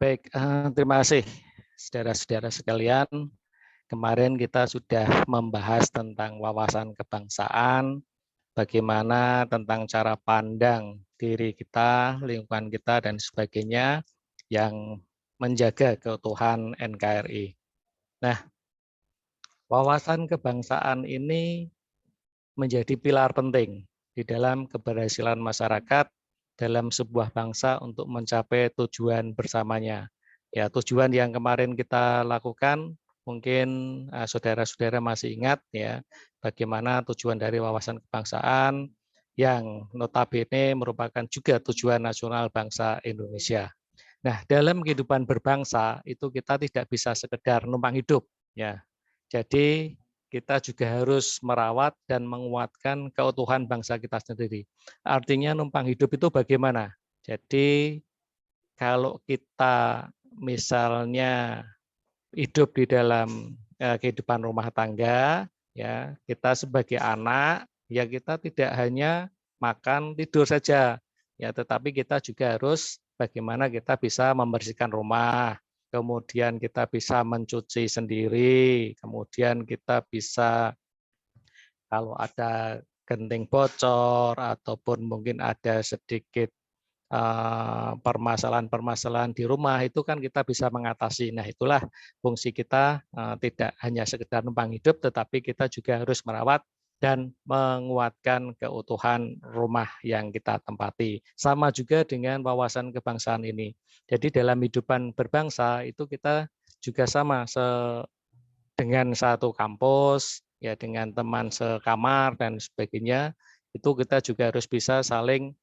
Baik, terima kasih saudara-saudara sekalian. Kemarin kita sudah membahas tentang wawasan kebangsaan, bagaimana tentang cara pandang diri kita, lingkungan kita, dan sebagainya yang menjaga keutuhan NKRI. Nah, wawasan kebangsaan ini menjadi pilar penting di dalam keberhasilan masyarakat dalam sebuah bangsa untuk mencapai tujuan bersamanya. Ya, tujuan yang kemarin kita lakukan mungkin saudara-saudara masih ingat ya, bagaimana tujuan dari wawasan kebangsaan yang notabene merupakan juga tujuan nasional bangsa Indonesia. Nah, dalam kehidupan berbangsa itu kita tidak bisa sekedar numpang hidup ya. Jadi kita juga harus merawat dan menguatkan keutuhan bangsa kita sendiri. Artinya numpang hidup itu bagaimana? Jadi kalau kita misalnya hidup di dalam kehidupan rumah tangga, ya kita sebagai anak, ya kita tidak hanya makan tidur saja, ya tetapi kita juga harus bagaimana kita bisa membersihkan rumah, kemudian kita bisa mencuci sendiri, kemudian kita bisa kalau ada genting bocor ataupun mungkin ada sedikit permasalahan-permasalahan di rumah itu kan kita bisa mengatasi. Nah, itulah fungsi kita tidak hanya sekedar numpang hidup, tetapi kita juga harus merawat dan menguatkan keutuhan rumah yang kita tempati. Sama juga dengan wawasan kebangsaan ini. Jadi dalam hidupan berbangsa itu kita juga sama dengan satu kampus, ya dengan teman sekamar dan sebagainya, itu kita juga harus bisa saling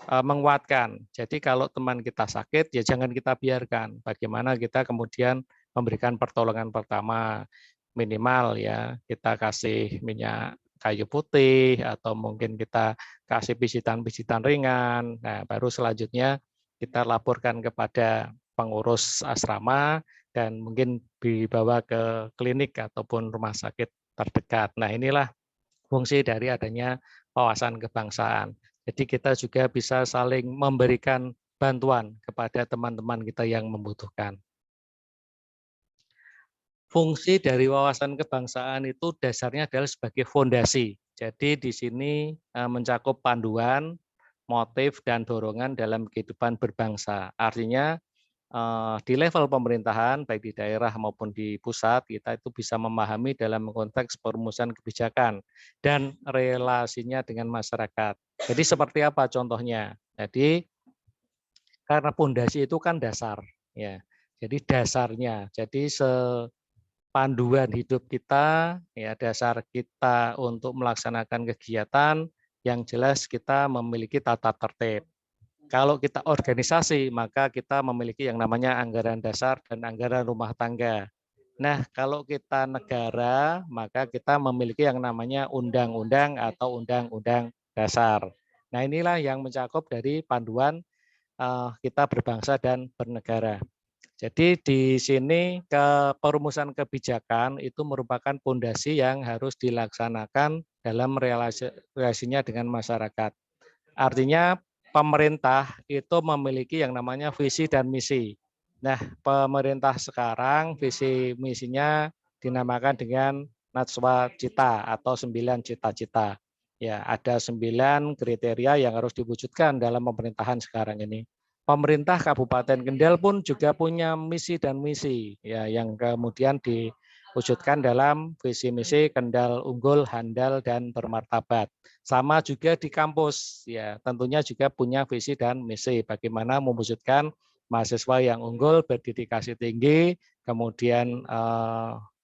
menguatkan. Jadi kalau teman kita sakit, ya jangan kita biarkan. Bagaimana kita kemudian memberikan pertolongan pertama, minimal ya kita kasih minyak kayu putih atau mungkin kita kasih pijatan-pijatan ringan. Nah, baru selanjutnya kita laporkan kepada pengurus asrama dan mungkin dibawa ke klinik ataupun rumah sakit terdekat. Nah, inilah fungsi dari adanya wawasan kebangsaan. Jadi kita juga bisa saling memberikan bantuan kepada teman-teman kita yang membutuhkan. Fungsi dari wawasan kebangsaan itu dasarnya adalah sebagai fondasi. Jadi di sini mencakup panduan, motif, dan dorongan dalam kehidupan berbangsa. Artinya di level pemerintahan, baik di daerah maupun di pusat, kita itu bisa memahami dalam konteks perumusan kebijakan dan relasinya dengan masyarakat. Jadi seperti apa contohnya? Jadi karena pondasi itu kan dasar, ya. Jadi dasarnya, jadi panduan hidup kita, ya dasar kita untuk melaksanakan kegiatan yang jelas kita memiliki tata tertib. Kalau kita organisasi, maka kita memiliki yang namanya anggaran dasar dan anggaran rumah tangga. Nah, kalau kita negara, maka kita memiliki yang namanya undang-undang atau undang-undang dasar. Nah, inilah yang mencakup dari panduan kita berbangsa dan bernegara. Jadi di sini perumusan kebijakan itu merupakan fondasi yang harus dilaksanakan dalam relasinya dengan masyarakat. Artinya pemerintah itu memiliki yang namanya visi dan misi. Nah, pemerintah sekarang visi misinya dinamakan dengan Natswa Cita atau 9 cita-cita. Ya, ada 9 kriteria yang harus diwujudkan dalam pemerintahan sekarang ini. Pemerintah Kabupaten Kendal pun juga punya misi dan misi ya yang kemudian diwujudkan dalam visi misi Kendal unggul, handal, dan bermartabat. Sama juga di kampus ya, tentunya juga punya visi dan misi bagaimana mewujudkan mahasiswa yang unggul, berdedikasi tinggi, kemudian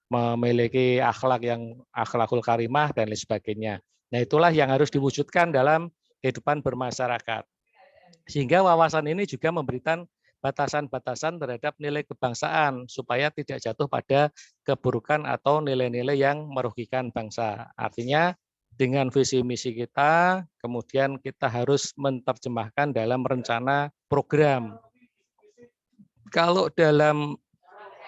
memiliki akhlakul karimah dan lain sebagainya. Nah, itulah yang harus diwujudkan dalam kehidupan bermasyarakat. Sehingga wawasan ini juga memberikan batasan-batasan terhadap nilai kebangsaan supaya tidak jatuh pada keburukan atau nilai-nilai yang merugikan bangsa. Artinya dengan visi misi kita, kemudian kita harus menerjemahkan dalam rencana program. Kalau dalam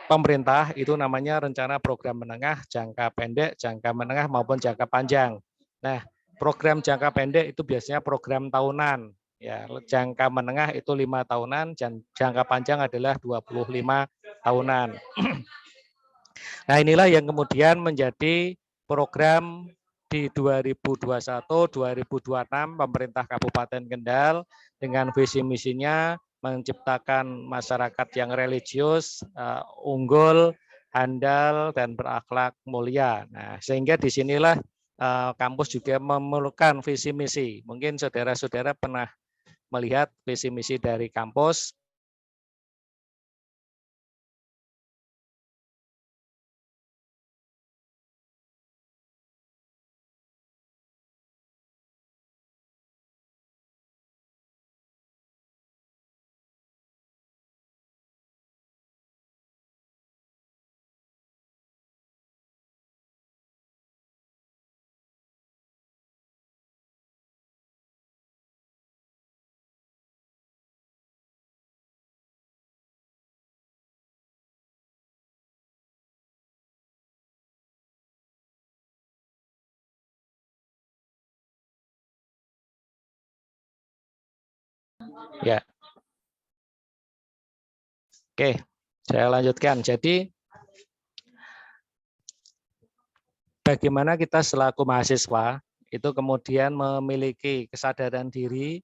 pemerintah itu namanya rencana program menengah, jangka pendek, jangka menengah maupun jangka panjang. Nah, program jangka pendek itu biasanya program tahunan. Ya, jangka menengah itu 5 tahunan, dan jangka panjang adalah 25 tahunan. Nah, inilah yang kemudian menjadi program di 2021-2026 pemerintah Kabupaten Kendal dengan visi misinya menciptakan masyarakat yang religius, unggul, handal, dan berakhlak mulia. Nah, sehingga disinilah kampus juga memerlukan visi misi. Mungkin saudara-saudara pernah melihat visi misi dari kampus. Ya, oke, saya lanjutkan. Jadi, bagaimana kita selaku mahasiswa itu kemudian memiliki kesadaran diri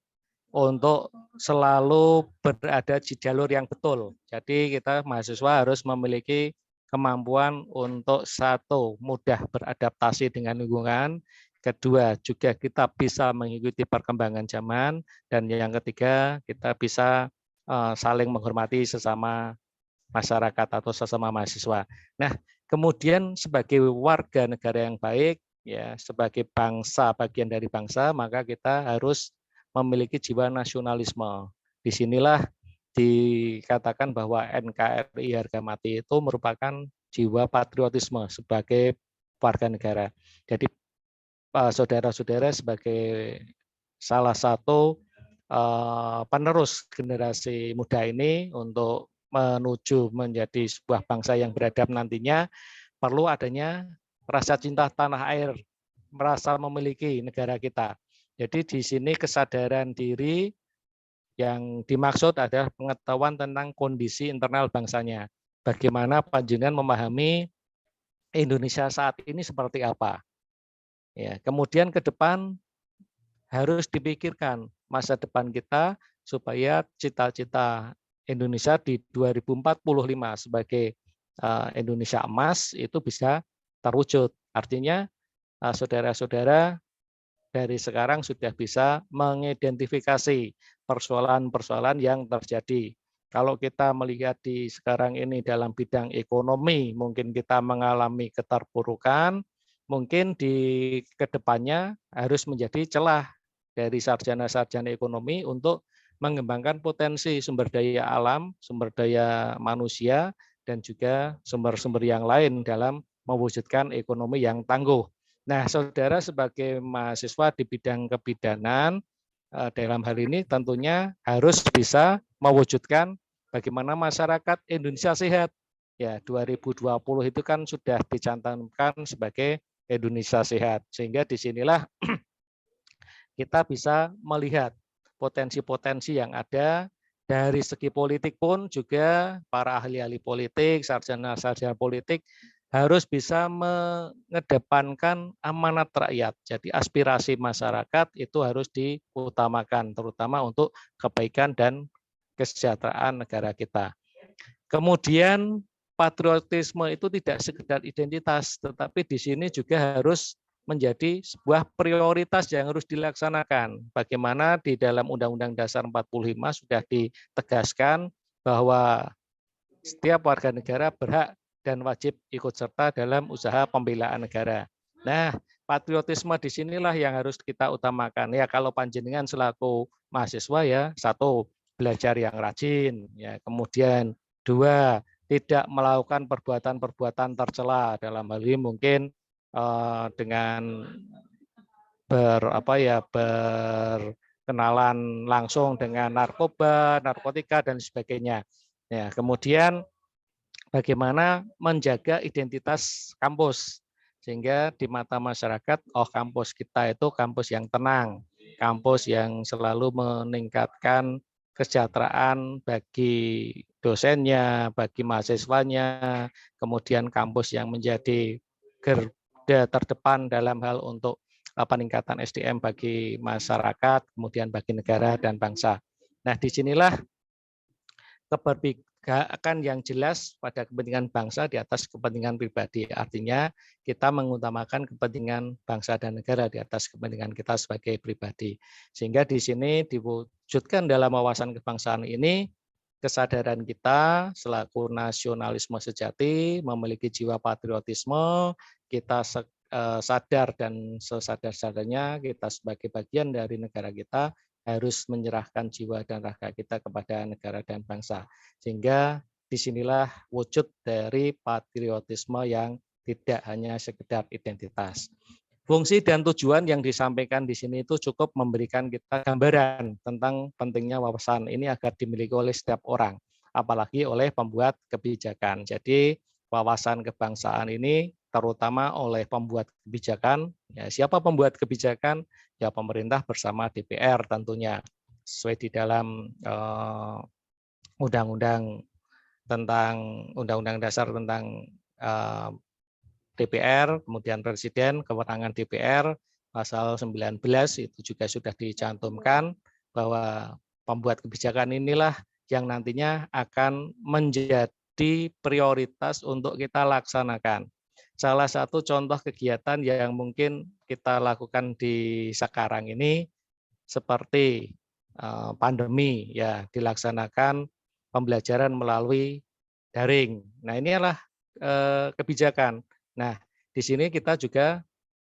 untuk selalu berada di jalur yang betul. Jadi kita mahasiswa harus memiliki kemampuan untuk satu, mudah beradaptasi dengan lingkungan, kedua juga kita bisa mengikuti perkembangan zaman, dan yang ketiga kita bisa saling menghormati sesama masyarakat atau sesama mahasiswa. Nah, kemudian sebagai warga negara yang baik, ya sebagai bangsa, bagian dari bangsa, maka kita harus memiliki jiwa nasionalisme. Disinilah dikatakan bahwa NKRI harga mati itu merupakan jiwa patriotisme sebagai warga negara. Jadi saudara-saudara sebagai salah satu penerus generasi muda ini untuk menuju menjadi sebuah bangsa yang beradab nantinya, perlu adanya rasa cinta tanah air, merasa memiliki negara kita. Jadi di sini kesadaran diri yang dimaksud adalah pengetahuan tentang kondisi internal bangsanya. Bagaimana panjenengan memahami Indonesia saat ini seperti apa. Ya, kemudian ke depan harus dipikirkan masa depan kita supaya cita-cita Indonesia di 2045 sebagai Indonesia emas itu bisa terwujud. Artinya saudara-saudara dari sekarang sudah bisa mengidentifikasi persoalan-persoalan yang terjadi. Kalau kita melihat di sekarang ini dalam bidang ekonomi, mungkin kita mengalami keterpurukan, mungkin di kedepannya harus menjadi celah dari sarjana-sarjana ekonomi untuk mengembangkan potensi sumber daya alam, sumber daya manusia, dan juga sumber-sumber yang lain dalam mewujudkan ekonomi yang tangguh. Nah, saudara sebagai mahasiswa di bidang kebidanan, dalam hal ini tentunya harus bisa mewujudkan bagaimana masyarakat Indonesia sehat. Ya, 2020 itu kan sudah dicantumkan sebagai Indonesia sehat. Sehingga disinilah kita bisa melihat potensi-potensi yang ada dari segi politik pun juga para ahli-ahli politik, sarjana-sarjana politik harus bisa mengedepankan amanat rakyat. Jadi aspirasi masyarakat itu harus diutamakan, terutama untuk kebaikan dan kesejahteraan negara kita. Kemudian patriotisme itu tidak sekedar identitas, tetapi di sini juga harus menjadi sebuah prioritas yang harus dilaksanakan. Bagaimana di dalam Undang-Undang Dasar 45 sudah ditegaskan bahwa setiap warga negara berhak dan wajib ikut serta dalam usaha pembelaan negara. Nah, patriotisme di sinilah yang harus kita utamakan. Ya, kalau panjenengan selaku mahasiswa ya, satu, belajar yang rajin, ya, kemudian dua, tidak melakukan perbuatan-perbuatan tercela, dalam hal ini mungkin dengan berkenalan langsung dengan narkoba, narkotika dan sebagainya. Ya, kemudian bagaimana menjaga identitas kampus sehingga di mata masyarakat, oh kampus kita itu kampus yang tenang, kampus yang selalu meningkatkan kesejahteraan bagi dosennya, bagi mahasiswanya, kemudian kampus yang menjadi garda terdepan dalam hal untuk peningkatan SDM bagi masyarakat, kemudian bagi negara dan bangsa. Nah, disinilah keberpihakan yang jelas pada kepentingan bangsa di atas kepentingan pribadi. Artinya kita mengutamakan kepentingan bangsa dan negara di atas kepentingan kita sebagai pribadi. Sehingga di sini diwujudkan dalam wawasan kebangsaan ini kesadaran kita selaku nasionalisme sejati, memiliki jiwa patriotisme, kita sadar dan sesadar-sadarnya kita sebagai bagian dari negara kita harus menyerahkan jiwa dan raga kita kepada negara dan bangsa. Sehingga disinilah wujud dari patriotisme yang tidak hanya sekedar identitas. Fungsi dan tujuan yang disampaikan di sini itu cukup memberikan kita gambaran tentang pentingnya wawasan ini agar dimiliki oleh setiap orang, apalagi oleh pembuat kebijakan. Jadi wawasan kebangsaan ini terutama oleh pembuat kebijakan. Ya, siapa pembuat kebijakan? Ya pemerintah bersama DPR tentunya sesuai di dalam undang-undang tentang Undang-Undang Dasar tentang DPR, kemudian Presiden, kewenangan DPR, pasal 19 itu juga sudah dicantumkan bahwa pembuat kebijakan inilah yang nantinya akan menjadi prioritas untuk kita laksanakan. Salah satu contoh kegiatan yang mungkin kita lakukan di sekarang ini seperti pandemi ya dilaksanakan pembelajaran melalui daring. Nah, ini adalah kebijakan. Nah, di sini kita juga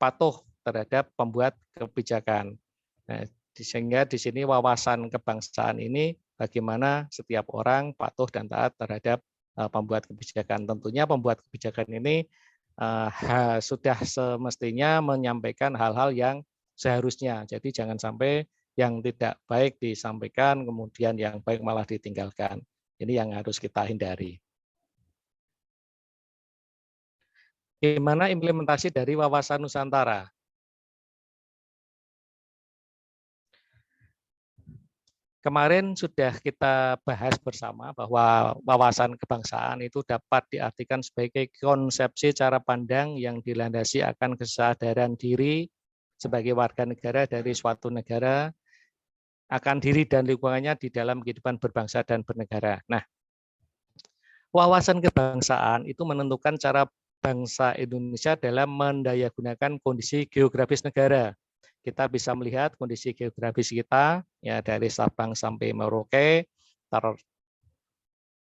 patuh terhadap pembuat kebijakan. Nah, sehingga di sini wawasan kebangsaan ini bagaimana setiap orang patuh dan taat terhadap pembuat kebijakan. Tentunya pembuat kebijakan ini sudah semestinya menyampaikan hal-hal yang seharusnya. Jadi jangan sampai yang tidak baik disampaikan, kemudian yang baik malah ditinggalkan. Ini yang harus kita hindari. Gimana implementasi dari wawasan Nusantara? Kemarin sudah kita bahas bersama bahwa wawasan kebangsaan itu dapat diartikan sebagai konsepsi cara pandang yang dilandasi akan kesadaran diri sebagai warga negara dari suatu negara, akan diri dan lingkungannya di dalam kehidupan berbangsa dan bernegara. Nah, wawasan kebangsaan itu menentukan cara bangsa Indonesia dalam mendayagunakan kondisi geografis negara. Kita bisa melihat kondisi geografis kita ya dari Sabang sampai Merauke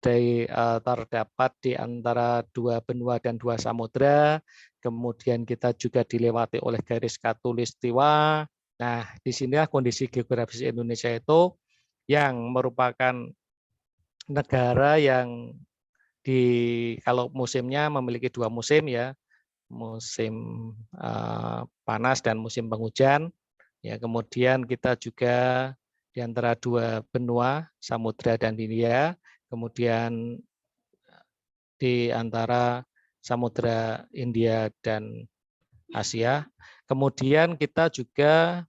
terdapat di antara dua benua dan dua samudra. Kemudian kita juga dilewati oleh garis khatulistiwa. Nah, di sinilah kondisi geografis Indonesia itu yang merupakan negara yang kalau musimnya memiliki dua musim ya, musim panas dan musim penghujan. Ya, kemudian kita juga di antara dua benua, Samudra dan Hindia, kemudian di antara Samudra Hindia dan Asia. Kemudian kita juga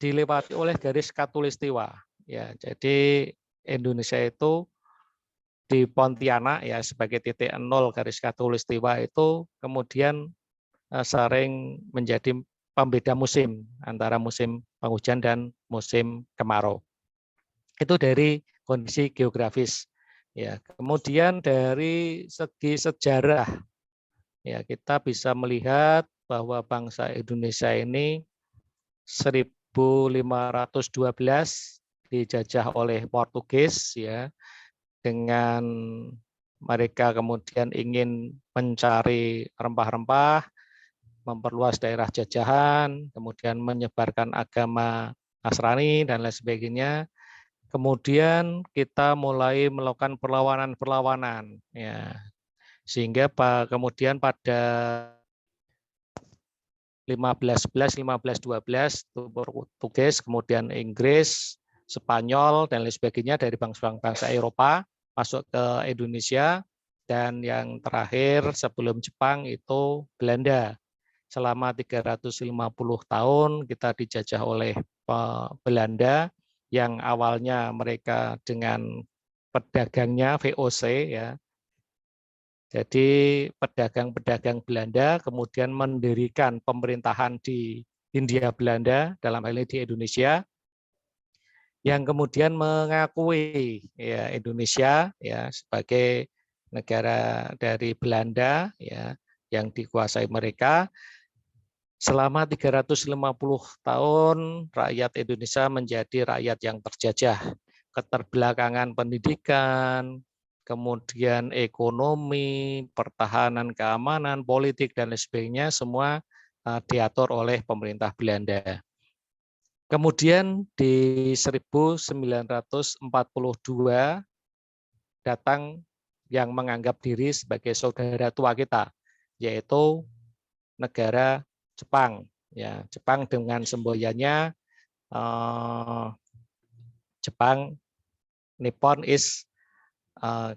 dilewati oleh garis khatulistiwa. Ya, jadi Indonesia itu di Pontianak ya sebagai titik nol garis khatulistiwa itu kemudian sering menjadi pembeda musim antara musim penghujan dan musim kemarau. Itu dari kondisi geografis. Ya, kemudian dari segi sejarah ya kita bisa melihat bahwa bangsa Indonesia ini 1512 dijajah oleh Portugis ya, dengan mereka kemudian ingin mencari rempah-rempah, memperluas daerah jajahan, kemudian menyebarkan agama Nasrani dan lain sebagainya. Kemudian kita mulai melakukan perlawanan-perlawanan, ya, sehingga kemudian pada 1511, 1512 itu Portugis, kemudian Inggris, Spanyol dan lain sebagainya dari bangsa-bangsa Eropa masuk ke Indonesia, dan yang terakhir sebelum Jepang itu Belanda. selama 350 tahun kita dijajah oleh Belanda, yang awalnya mereka dengan pedagangnya VOC ya. Jadi pedagang-pedagang Belanda kemudian mendirikan pemerintahan di Hindia Belanda, dalam hal ini di Indonesia, yang kemudian mengakui ya Indonesia ya sebagai negara dari Belanda ya yang dikuasai mereka. Selama 350 tahun rakyat Indonesia menjadi rakyat yang terjajah. Keterbelakangan pendidikan, kemudian ekonomi, pertahanan, keamanan, politik, dan lain sebagainya semua diatur oleh pemerintah Belanda. Kemudian di 1942 datang yang menganggap diri sebagai saudara tua kita, yaitu negara Jepang. Ya, Jepang dengan semboyannya Jepang Nippon is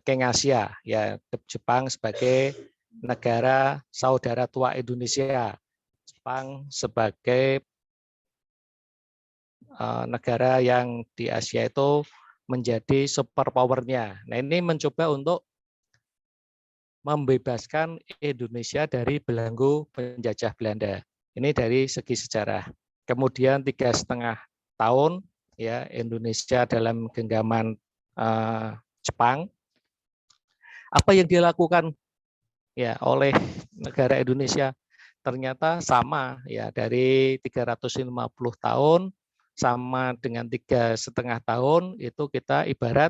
King Asia, ya Jepang sebagai negara saudara tua Indonesia, Jepang sebagai negara yang di Asia itu menjadi superpowernya. Nah ini mencoba untuk membebaskan Indonesia dari belenggu penjajah Belanda. Ini dari segi sejarah. Kemudian 3,5 tahun ya Indonesia dalam genggaman Jepang. Apa yang dilakukan ya oleh negara Indonesia ternyata sama ya, dari 350 tahun sama dengan 3,5 tahun itu kita ibarat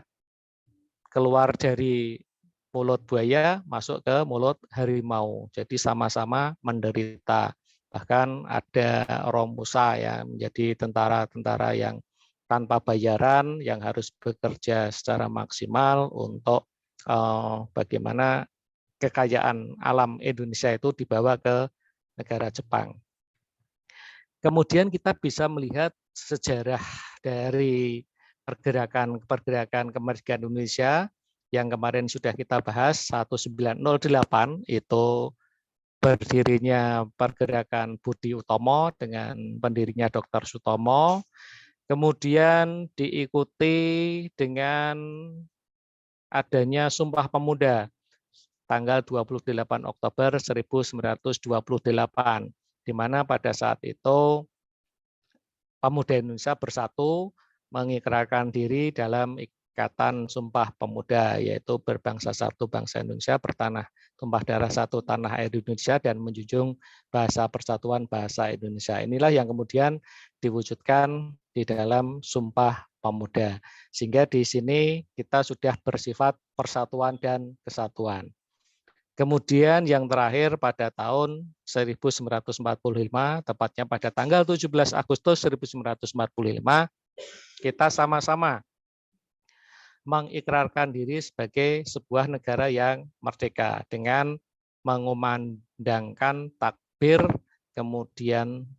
keluar dari mulut buaya masuk ke mulut harimau. Jadi sama-sama menderita. Bahkan ada Romusa yang menjadi tentara-tentara yang tanpa bayaran, yang harus bekerja secara maksimal untuk bagaimana kekayaan alam Indonesia itu dibawa ke negara Jepang. Kemudian kita bisa melihat sejarah dari pergerakan kemerdekaan Indonesia yang kemarin sudah kita bahas, 1908 itu berdirinya pergerakan Budi Utomo dengan pendirinya Dr. Sutomo, kemudian diikuti dengan adanya Sumpah Pemuda tanggal 28 Oktober 1928, di mana pada saat itu pemuda Indonesia bersatu mengikrarkan diri dalam Ikatan Sumpah Pemuda, yaitu berbangsa satu bangsa Indonesia, bertanah tumpah darah satu tanah air Indonesia, dan menjunjung bahasa persatuan bahasa Indonesia. Inilah yang kemudian diwujudkan di dalam Sumpah Pemuda. Sehingga di sini kita sudah bersifat persatuan dan kesatuan. Kemudian yang terakhir pada tahun 1945, tepatnya pada tanggal 17 Agustus 1945, kita sama-sama mengikrarkan diri sebagai sebuah negara yang merdeka dengan mengumandangkan takbir, kemudian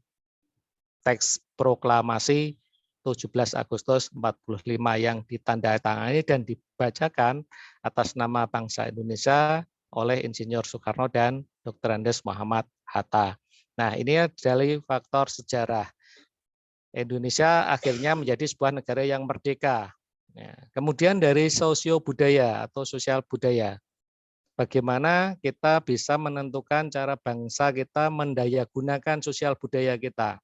teks proklamasi 17 Agustus 45 yang ditandatangani dan dibacakan atas nama bangsa Indonesia oleh Insinyur Soekarno dan Dr. Andes Muhammad Hatta. Nah, ini adalah faktor sejarah. Indonesia akhirnya menjadi sebuah negara yang merdeka. Ya. Kemudian dari sosio budaya atau sosial budaya, bagaimana kita bisa menentukan cara bangsa kita mendayagunakan sosial budaya kita.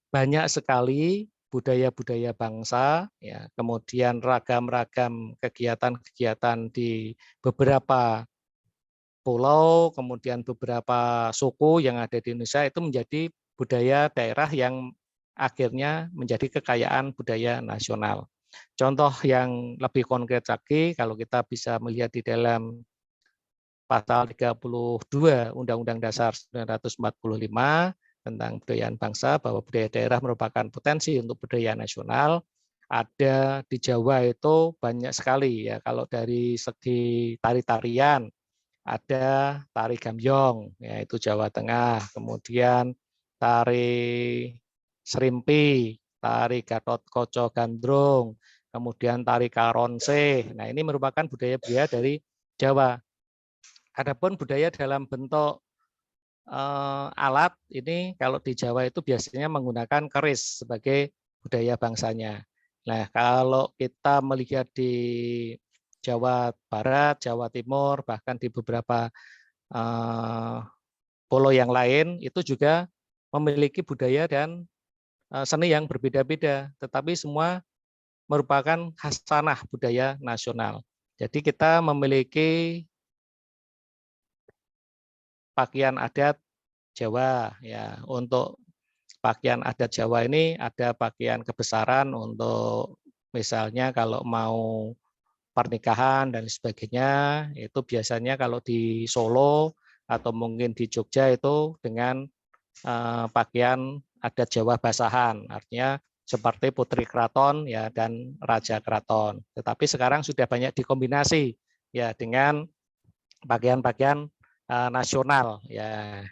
Banyak sekali budaya-budaya bangsa, ya, kemudian ragam-ragam kegiatan-kegiatan di beberapa pulau, kemudian beberapa suku yang ada di Indonesia itu menjadi budaya daerah yang akhirnya menjadi kekayaan budaya nasional. Contoh yang lebih konkret lagi, kalau kita bisa melihat di dalam pasal 32 Undang-Undang Dasar 1945 tentang kebudayaan bangsa, bahwa budaya daerah merupakan potensi untuk budaya nasional. Ada di Jawa itu banyak sekali ya, kalau dari segi tari-tarian, ada tari gambyong, yaitu Jawa Tengah, kemudian tari serimpi, tari Gatot Koco Gandrung, kemudian tari karonse. Nah, ini merupakan budaya-budaya dari Jawa. Adapun budaya dalam bentuk alat ini kalau di Jawa itu biasanya menggunakan keris sebagai budaya bangsanya. Nah, kalau kita melihat di Jawa Barat, Jawa Timur, bahkan di beberapa pulau yang lain itu juga memiliki budaya dan seni yang berbeda-beda, tetapi semua merupakan khasanah budaya nasional. Jadi kita memiliki pakaian adat Jawa ya. Untuk pakaian adat Jawa ini ada pakaian kebesaran untuk misalnya kalau mau pernikahan dan sebagainya, itu biasanya kalau di Solo atau mungkin di Jogja itu dengan pakaian adat Jawa basahan, artinya seperti putri keraton ya dan raja keraton. Tetapi sekarang sudah banyak dikombinasi ya dengan pakaian-pakaian nasional ya.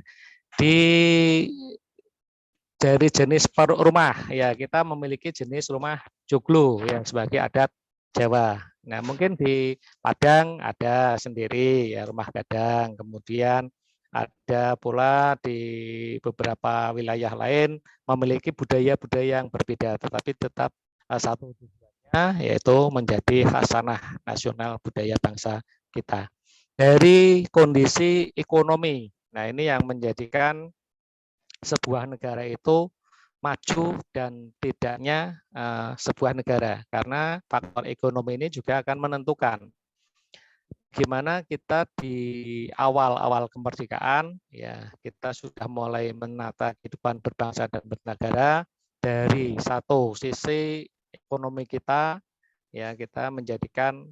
Di dari jenis rumah ya kita memiliki jenis rumah joglo yang sebagai adat Jawa. Nah, mungkin di Padang ada sendiri ya rumah gadang, kemudian ada pula di beberapa wilayah lain memiliki budaya-budaya yang berbeda, tetapi tetap satu tujuannya yaitu menjadi khasanah nasional budaya bangsa kita. Dari kondisi ekonomi, nah ini yang menjadikan sebuah negara itu maju dan tidaknya sebuah negara, karena faktor ekonomi ini juga akan menentukan gimana kita di awal-awal kemerdekaan ya kita sudah mulai menata kehidupan berbangsa dan bernegara. Dari satu sisi ekonomi kita ya kita menjadikan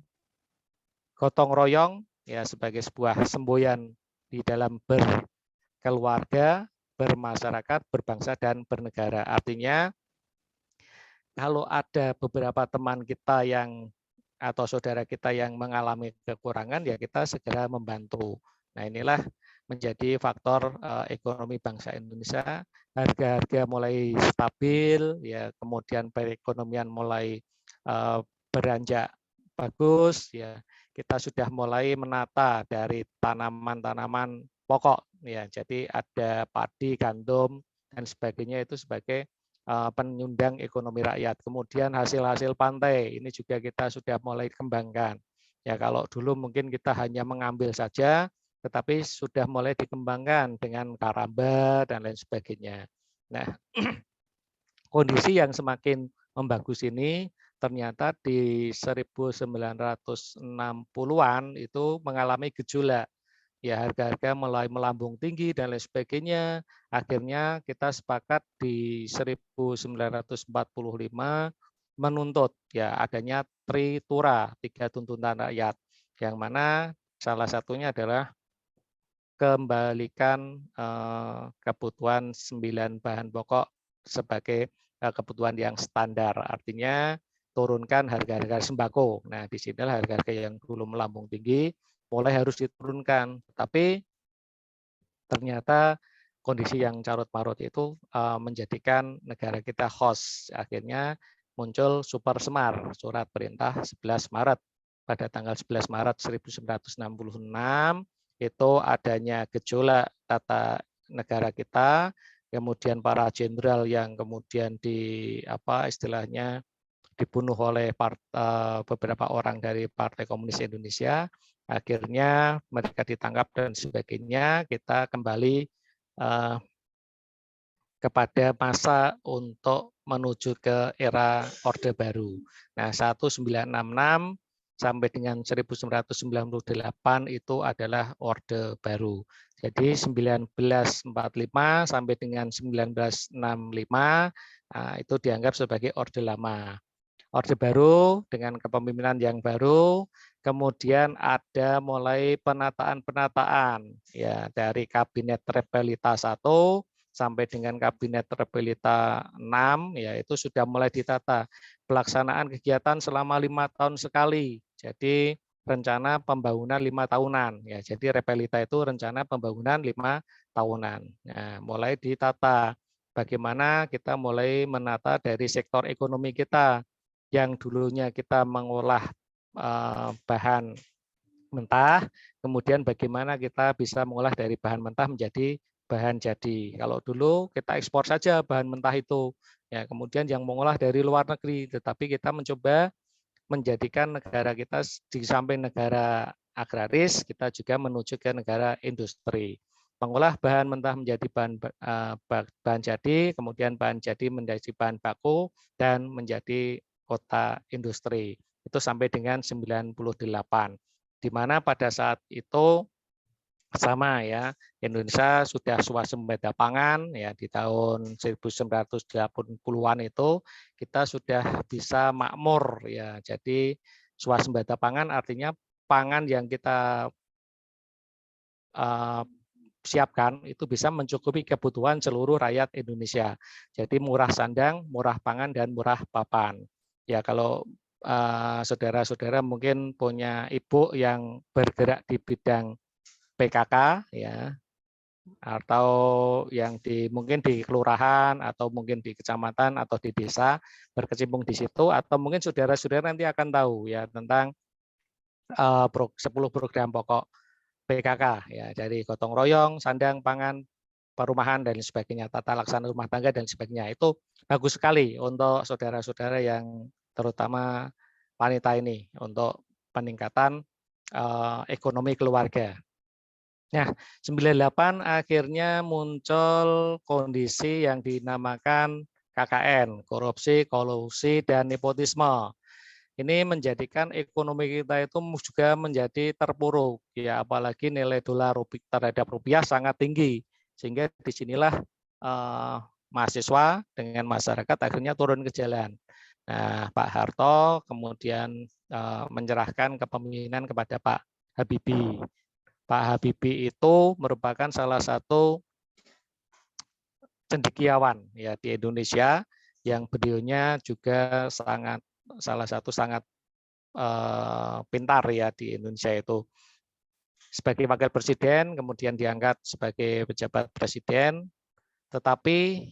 gotong royong ya sebagai sebuah semboyan di dalam berkeluarga, bermasyarakat, berbangsa dan bernegara. Artinya kalau ada beberapa teman kita yang atau saudara kita yang mengalami kekurangan, ya kita segera membantu. Nah, inilah menjadi faktor ekonomi bangsa Indonesia. Harga-harga mulai stabil, ya kemudian perekonomian mulai beranjak bagus, ya kita sudah mulai menata dari tanaman-tanaman pokok, ya jadi ada padi, gandum dan sebagainya itu sebagai penyundang ekonomi rakyat. Kemudian hasil-hasil pantai ini juga kita sudah mulai kembangkan. Ya kalau dulu mungkin kita hanya mengambil saja, tetapi sudah mulai dikembangkan dengan karamba dan lain sebagainya. Nah, kondisi yang semakin membagus ini ternyata di 1960-an itu mengalami gejolak. Ya harga-harga mulai melambung tinggi dan lain sebagainya. Akhirnya kita sepakat di 1945 menuntut ya adanya Tritura, 3 tuntutan rakyat, yang mana salah satunya adalah kembalikan kebutuhan 9 bahan pokok sebagai kebutuhan yang standar. Artinya turunkan harga-harga sembako. Nah, di sinilah harga-harga yang dulu melambung tinggi mulai harus diturunkan. Tapi ternyata kondisi yang carut-marut itu menjadikan negara kita host. Akhirnya muncul Super Semar, surat perintah 11 Maret. Pada tanggal 11 Maret 1966 itu adanya gejolak tata negara kita, kemudian para jenderal yang kemudian istilahnya dibunuh oleh beberapa orang dari Partai Komunis Indonesia. Akhirnya mereka ditangkap dan sebagainya. Kita kembali kepada masa untuk menuju ke era Orde Baru. Nah, 1966 sampai dengan 1998 itu adalah Orde Baru. Jadi 1945 sampai dengan 1965 itu dianggap sebagai Orde Lama. Orde Baru dengan kepemimpinan yang baru, kemudian ada mulai penataan-penataan ya dari Kabinet Repelita 1 sampai dengan Kabinet Repelita 6 ya itu sudah mulai ditata. Pelaksanaan kegiatan selama 5 tahun sekali. Jadi rencana pembangunan 5 tahunan ya. Jadi Repelita itu rencana pembangunan 5 tahunan. Nah, mulai ditata bagaimana kita mulai menata dari sektor ekonomi kita yang dulunya kita mengolah bahan mentah, kemudian bagaimana kita bisa mengolah dari bahan mentah menjadi bahan jadi. Kalau dulu kita ekspor saja bahan mentah itu, ya kemudian yang mengolah dari luar negeri, tetapi kita mencoba menjadikan negara kita di samping negara agraris, kita juga menuju ke negara industri. Mengolah bahan mentah menjadi bahan jadi, kemudian bahan jadi menjadi bahan baku, dan menjadi kota industri. Itu sampai dengan 98. Di mana pada saat itu sama ya, Indonesia sudah swasembada pangan ya di tahun 1980-an itu kita sudah bisa makmur ya. Jadi swasembada pangan artinya pangan yang kita siapkan itu bisa mencukupi kebutuhan seluruh rakyat Indonesia. Jadi murah sandang, murah pangan, dan murah papan. Ya kalau saudara-saudara mungkin punya ibu yang bergerak di bidang PKK ya, atau yang mungkin di kelurahan atau mungkin di kecamatan atau di desa berkecimpung di situ, atau mungkin saudara-saudara nanti akan tahu ya tentang 10 program pokok PKK ya, dari gotong royong, sandang, pangan, perumahan, dan sebagainya, tata laksana rumah tangga dan sebagainya. Itu bagus sekali untuk saudara-saudara yang terutama wanita ini untuk peningkatan ekonomi keluarga. Nah, 98 akhirnya muncul kondisi yang dinamakan KKN, korupsi, kolusi, dan nepotisme. Ini menjadikan ekonomi kita itu juga menjadi terpuruk, ya apalagi nilai dolar terhadap rupiah sangat tinggi, sehingga disinilah mahasiswa dengan masyarakat akhirnya turun ke jalan. Nah, Pak Harto kemudian menyerahkan kepemimpinan kepada Pak Habibie. Pak Habibie itu merupakan salah satu cendekiawan ya di Indonesia yang beliaunya juga salah satu sangat pintar ya di Indonesia itu. Sebagai wakil presiden kemudian diangkat sebagai pejabat presiden, tetapi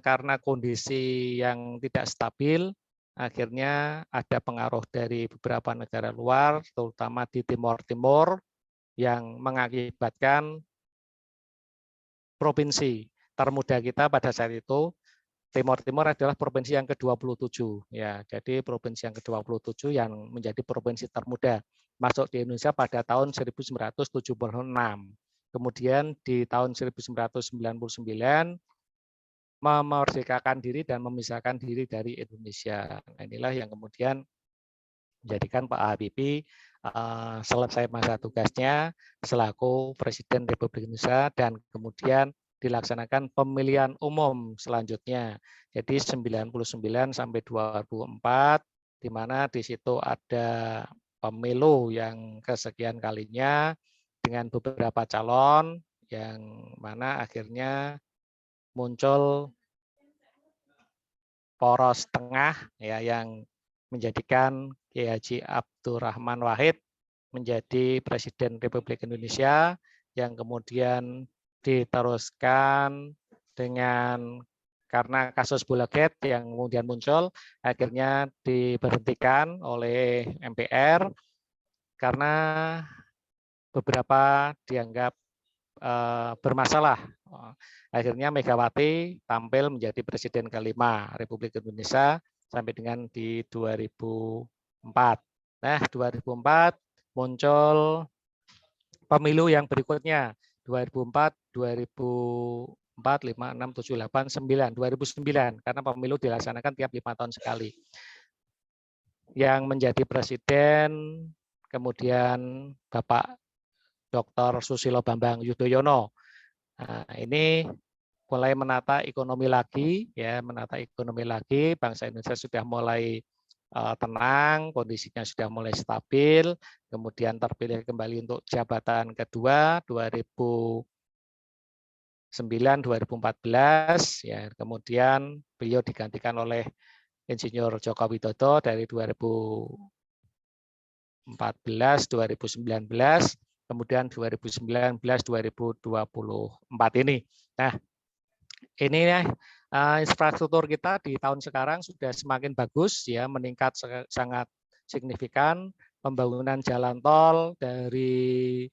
karena kondisi yang tidak stabil, akhirnya ada pengaruh dari beberapa negara luar, terutama di Timur Timur, yang mengakibatkan provinsi termuda kita pada saat itu, Timur Timur adalah provinsi yang ke-27 ya. Jadi provinsi yang ke-27 yang menjadi provinsi termuda masuk di Indonesia pada tahun 1976. Kemudian di tahun 1999 memerdekakan diri dan memisahkan diri dari Indonesia. Nah, inilah yang kemudian menjadikan Pak Habibie selesai masa tugasnya selaku Presiden Republik Indonesia dan kemudian dilaksanakan pemilihan umum selanjutnya. Jadi 99 sampai 2004 di mana di situ ada pemilu yang kesekian kalinya dengan beberapa calon yang mana akhirnya muncul poros tengah ya yang menjadikan Kiai Haji Abdurrahman Wahid menjadi Presiden Republik Indonesia yang kemudian diteruskan dengan karena kasus Bulaget yang kemudian muncul akhirnya diberhentikan oleh MPR karena beberapa dianggap bermasalah. Akhirnya Megawati tampil menjadi Presiden kelima Republik Indonesia sampai dengan di 2004. Nah, 2004 muncul pemilu yang berikutnya. 2004, 2004, 5, 6, 7, 8, 9, 2009 karena pemilu dilaksanakan tiap 5 tahun sekali. Yang menjadi presiden kemudian Bapak Dr. Susilo Bambang Yudhoyono. Nah, ini mulai menata ekonomi lagi, ya, menata ekonomi lagi. Bangsa Indonesia sudah mulai tenang, kondisinya sudah mulai stabil. Kemudian terpilih kembali untuk jabatan kedua 2009-2014. Ya, kemudian beliau digantikan oleh Insinyur Joko Widodo dari 2014-2019. Kemudian 2019-2024 ini. Nah, ini infrastruktur kita di tahun sekarang sudah semakin bagus ya, meningkat sangat signifikan. Pembangunan jalan tol dari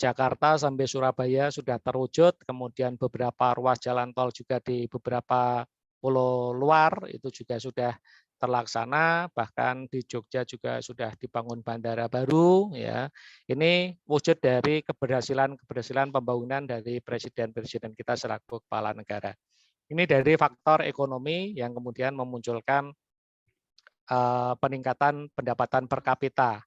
Jakarta sampai Surabaya sudah terwujud, kemudian beberapa ruas jalan tol juga di beberapa pulau luar itu juga sudah terlaksana, bahkan di Jogja juga sudah dibangun bandara baru. Ya, ini wujud dari keberhasilan pembangunan dari presiden-presiden kita selaku kepala negara. Ini dari faktor ekonomi yang kemudian memunculkan peningkatan pendapatan per kapita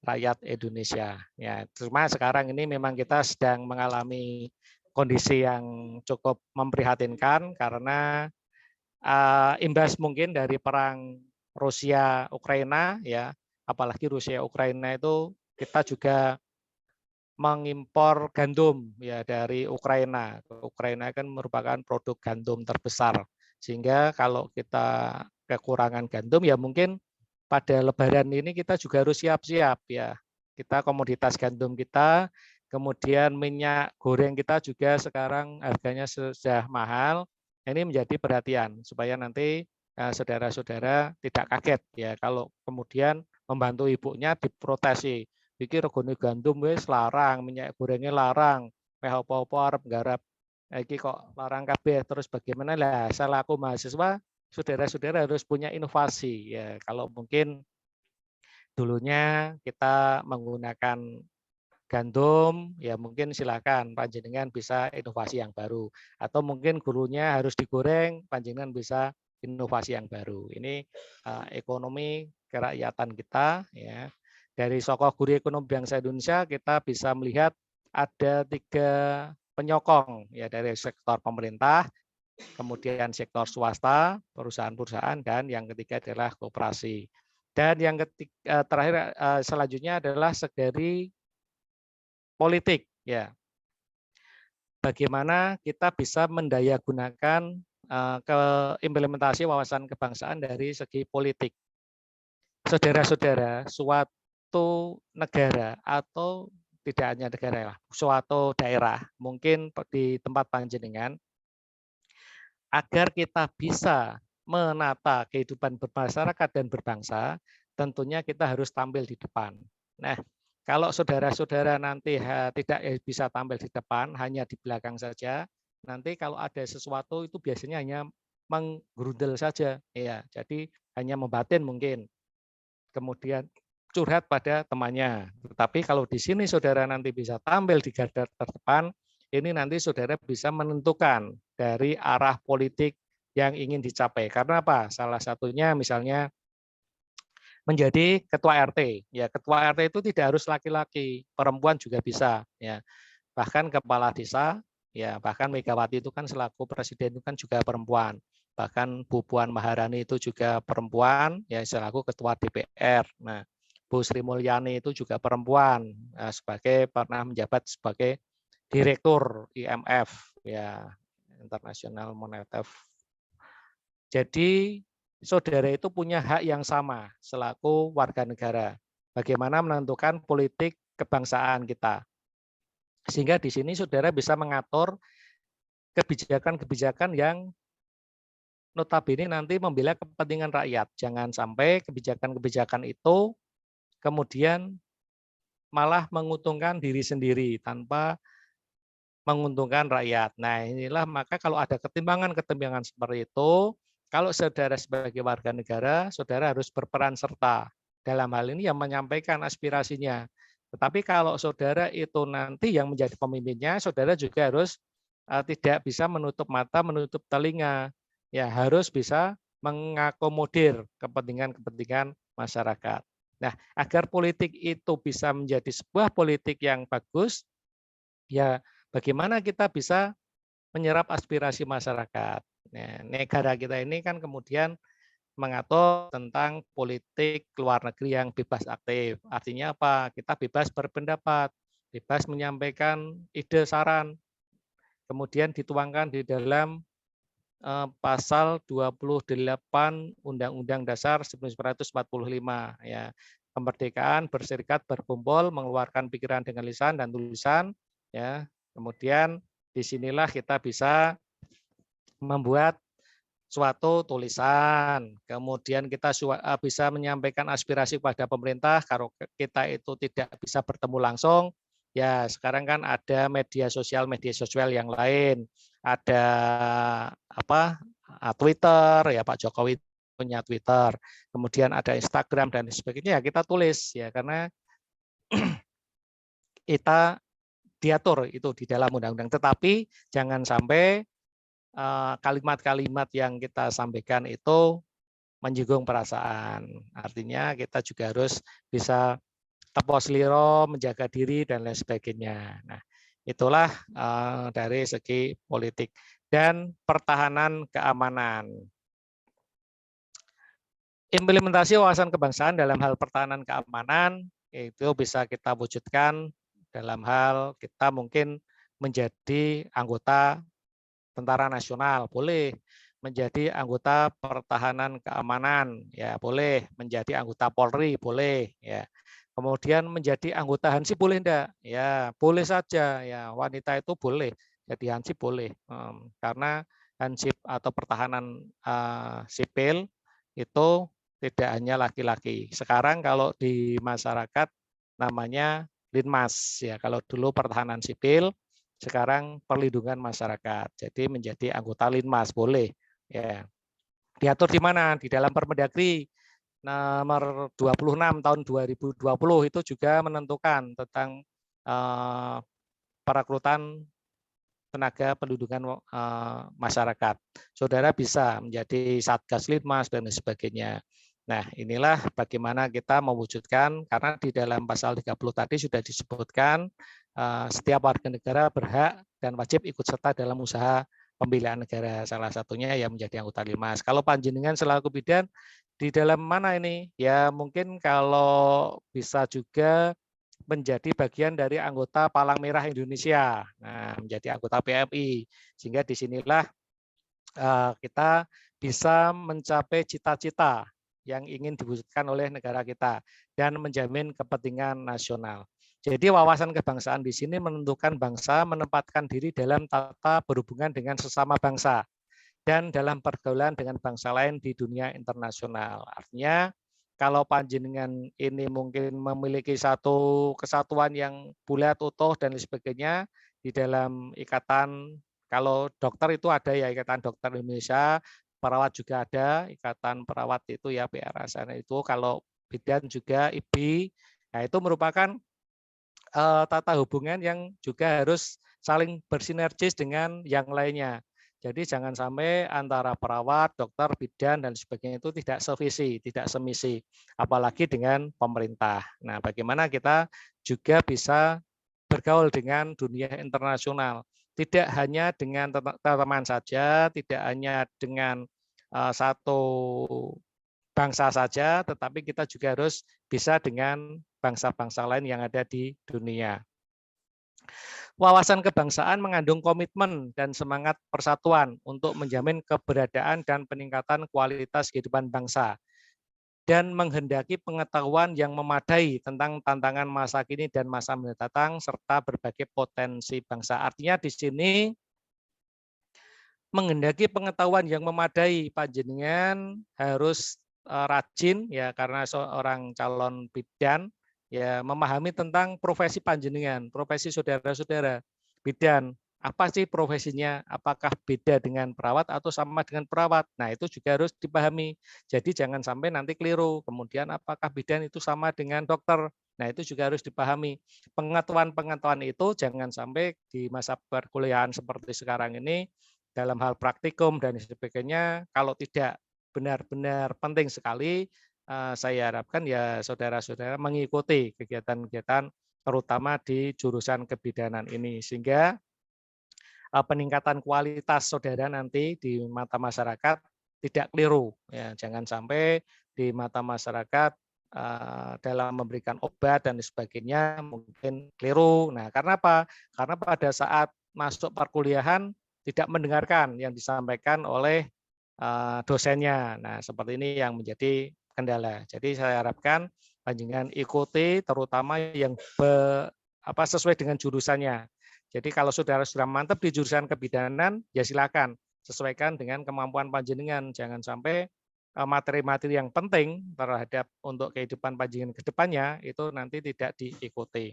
rakyat Indonesia. Ya, cuma sekarang ini memang kita sedang mengalami kondisi yang cukup memprihatinkan karena imbas mungkin dari perang Rusia Ukraina, ya, apalagi Rusia Ukraina itu kita juga mengimpor gandum ya dari Ukraina. Ukraina kan merupakan produk gandum terbesar, sehingga kalau kita kekurangan gandum ya mungkin pada Lebaran ini kita juga harus siap-siap ya. Kita komoditas gandum kita, kemudian minyak goreng kita juga sekarang harganya sudah mahal. Ini menjadi perhatian supaya nanti saudara-saudara tidak kaget ya kalau kemudian membantu ibunya diprotesi. Iki regane gandum wis larang, minyak gorengnya larang, meh apa-apa arep nggarap iki kok larang kabeh. Terus bagaimana lah selaku mahasiswa saudara-saudara harus punya inovasi ya. Kalau mungkin dulunya kita menggunakan gandum, ya mungkin silakan panjenengan bisa inovasi yang baru. Atau mungkin gurunya harus digoreng, panjenengan bisa inovasi yang baru. Ini ekonomi kerakyatan kita ya. Dari Soko Guru Ekonomi Bangsa Indonesia kita bisa melihat ada 3 penyokong ya dari sektor pemerintah, kemudian sektor swasta, perusahaan-perusahaan, dan yang ketiga adalah koperasi. Dan yang terakhir selanjutnya adalah dari politik ya. Bagaimana kita bisa mendayagunakan ke implementasi wawasan kebangsaan dari segi politik. Saudara-saudara, suatu negara atau tidak hanya negara lah, suatu daerah, mungkin di tempat panjenengan, agar kita bisa menata kehidupan bermasyarakat dan berbangsa, tentunya kita harus tampil di depan. Nah, kalau saudara-saudara nanti tidak bisa tampil di depan, hanya di belakang saja, nanti kalau ada sesuatu itu biasanya hanya menggerundel saja, ya. Jadi hanya membatin mungkin. Kemudian curhat pada temannya. Tetapi kalau di sini saudara nanti bisa tampil di garda terdepan, ini nanti saudara bisa menentukan dari arah politik yang ingin dicapai. Karena apa? Salah satunya misalnya menjadi ketua RT. Ya, ketua RT itu tidak harus laki-laki, perempuan juga bisa. Ya, bahkan kepala desa, ya bahkan Megawati itu kan selaku presiden itu kan juga perempuan. Bahkan Bu Puan Maharani itu juga perempuan, ya selaku ketua DPR. Nah, Bu Sri Mulyani itu juga perempuan, sebagai pernah menjabat sebagai direktur IMF, ya International Monetary. Jadi saudara itu punya hak yang sama selaku warga negara. Bagaimana menentukan politik kebangsaan kita. Sehingga di sini saudara bisa mengatur kebijakan-kebijakan yang notabene nanti membela kepentingan rakyat. Jangan sampai kebijakan-kebijakan itu kemudian malah menguntungkan diri sendiri tanpa menguntungkan rakyat. Nah, inilah maka kalau ada ketimbangan-ketimbangan seperti itu, kalau saudara sebagai warga negara, saudara harus berperan serta dalam hal ini yang menyampaikan aspirasinya. Tetapi kalau saudara itu nanti yang menjadi pemimpinnya, saudara juga harus tidak bisa menutup mata, menutup telinga. Ya, harus bisa mengakomodir kepentingan-kepentingan masyarakat. Nah, agar politik itu bisa menjadi sebuah politik yang bagus, ya bagaimana kita bisa menyerap aspirasi masyarakat. Nah, negara kita ini kan kemudian mengatur tentang politik luar negeri yang bebas aktif. Artinya apa? Kita bebas berpendapat, bebas menyampaikan ide saran. Kemudian dituangkan di dalam pasal 28 Undang-Undang Dasar 1945 ya. Kemerdekaan berserikat, berkumpul, mengeluarkan pikiran dengan lisan dan tulisan ya. Kemudian disinilah kita bisa membuat suatu tulisan, kemudian kita bisa menyampaikan aspirasi kepada pemerintah. Kalau kita itu tidak bisa bertemu langsung, Ya, sekarang kan ada media sosial yang lain. Ada apa? Twitter, ya Pak Jokowi punya Twitter. Kemudian ada Instagram dan sebagainya. Ya kita tulis ya karena kita diatur itu di dalam undang-undang. Tetapi jangan sampai kalimat-kalimat yang kita sampaikan itu menyinggung perasaan. Artinya kita juga harus bisa tepos liro, menjaga diri dan lain sebagainya. Nah, itulah dari segi politik dan pertahanan keamanan. Implementasi wawasan kebangsaan dalam hal pertahanan keamanan itu bisa kita wujudkan dalam hal kita mungkin menjadi anggota tentara nasional, boleh menjadi anggota pertahanan keamanan, ya boleh menjadi anggota Polri, boleh ya. Kemudian menjadi anggota Hansip boleh enggak? Ya, boleh saja ya. Wanita itu boleh jadi Hansip boleh. Karena Hansip atau pertahanan sipil itu tidak hanya laki-laki. Sekarang kalau di masyarakat namanya Linmas ya. Kalau dulu pertahanan sipil, sekarang perlindungan masyarakat. Jadi menjadi anggota Linmas boleh ya. Diatur di mana? Di dalam Permendagri nomor 26 tahun 2020 itu juga menentukan tentang perekrutan tenaga perlindungan masyarakat. Saudara bisa menjadi Satgas Linmas dan sebagainya. Nah, inilah bagaimana kita mewujudkan, karena di dalam pasal 30 tadi sudah disebutkan setiap warga negara berhak dan wajib ikut serta dalam usaha pembelaan negara. Salah satunya yang menjadi anggota Linmas. Kalau panjenengan selaku bidan di dalam mana ini? Ya mungkin kalau bisa juga menjadi bagian dari anggota Palang Merah Indonesia, nah, menjadi anggota PMI, sehingga disinilah kita bisa mencapai cita-cita yang ingin diwujudkan oleh negara kita dan menjamin kepentingan nasional. Jadi wawasan kebangsaan di sini menentukan bangsa menempatkan diri dalam tata berhubungan dengan sesama bangsa dan dalam pergaulan dengan bangsa lain di dunia internasional. Artinya kalau panjenengan ini mungkin memiliki satu kesatuan yang bulat, utuh, dan sebagainya di dalam ikatan, kalau dokter itu ada ya Ikatan Dokter Indonesia, perawat juga ada, Ikatan Perawat itu ya PRSN itu, kalau bidan juga IBI, nah itu merupakan tata hubungan yang juga harus saling bersinergis dengan yang lainnya. Jadi jangan sampai antara perawat, dokter, bidan, dan sebagainya itu tidak sevisi, tidak semisi, apalagi dengan pemerintah. Nah, bagaimana kita juga bisa bergaul dengan dunia internasional, tidak hanya dengan teman saja, tidak hanya dengan satu bangsa saja, tetapi kita juga harus bisa dengan bangsa-bangsa lain yang ada di dunia. Wawasan kebangsaan mengandung komitmen dan semangat persatuan untuk menjamin keberadaan dan peningkatan kualitas kehidupan bangsa dan menghendaki pengetahuan yang memadai tentang tantangan masa kini dan masa mendatang serta berbagai potensi bangsa. Artinya di sini menghendaki pengetahuan yang memadai, panjenengan harus rajin ya karena seorang calon bidan ya memahami tentang profesi panjenengan, profesi saudara-saudara bidan. Apa sih profesinya? Apakah beda dengan perawat atau sama dengan perawat? Nah, itu juga harus dipahami. Jadi jangan sampai nanti keliru. Kemudian apakah bidan itu sama dengan dokter? Nah, itu juga harus dipahami. Pengetahuan-pengetahuan itu jangan sampai di masa perkuliahan seperti sekarang ini dalam hal praktikum dan sebagainya, kalau tidak benar-benar penting sekali, saya harapkan ya saudara-saudara mengikuti kegiatan-kegiatan terutama di jurusan kebidanan ini sehingga peningkatan kualitas saudara nanti di mata masyarakat tidak keliru ya, jangan sampai di mata masyarakat dalam memberikan obat dan sebagainya mungkin keliru. Nah, karena apa? Karena pada saat masuk perkuliahan tidak mendengarkan yang disampaikan oleh dosennya. Nah, seperti ini yang menjadi kendala. Jadi saya harapkan panjenengan ikuti terutama yang sesuai dengan jurusannya. Jadi kalau saudara sudah mantap di jurusan kebidanan, ya silakan sesuaikan dengan kemampuan panjenengan. Jangan sampai materi-materi yang penting terhadap untuk kehidupan panjenengan ke depannya itu nanti tidak diikuti.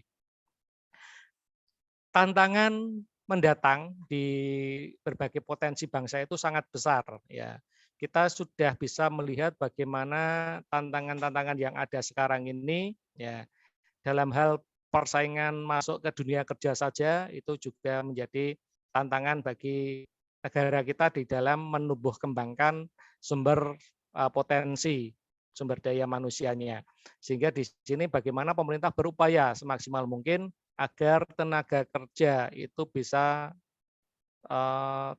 tantangan mendatang di berbagai potensi bangsa itu sangat besar ya. Kita sudah bisa melihat bagaimana tantangan-tantangan yang ada sekarang ini ya dalam hal persaingan masuk ke dunia kerja saja itu juga menjadi tantangan bagi negara kita di dalam menumbuh kembangkan sumber potensi sumber daya manusianya. Sehingga di sini bagaimana pemerintah berupaya semaksimal mungkin agar tenaga kerja itu bisa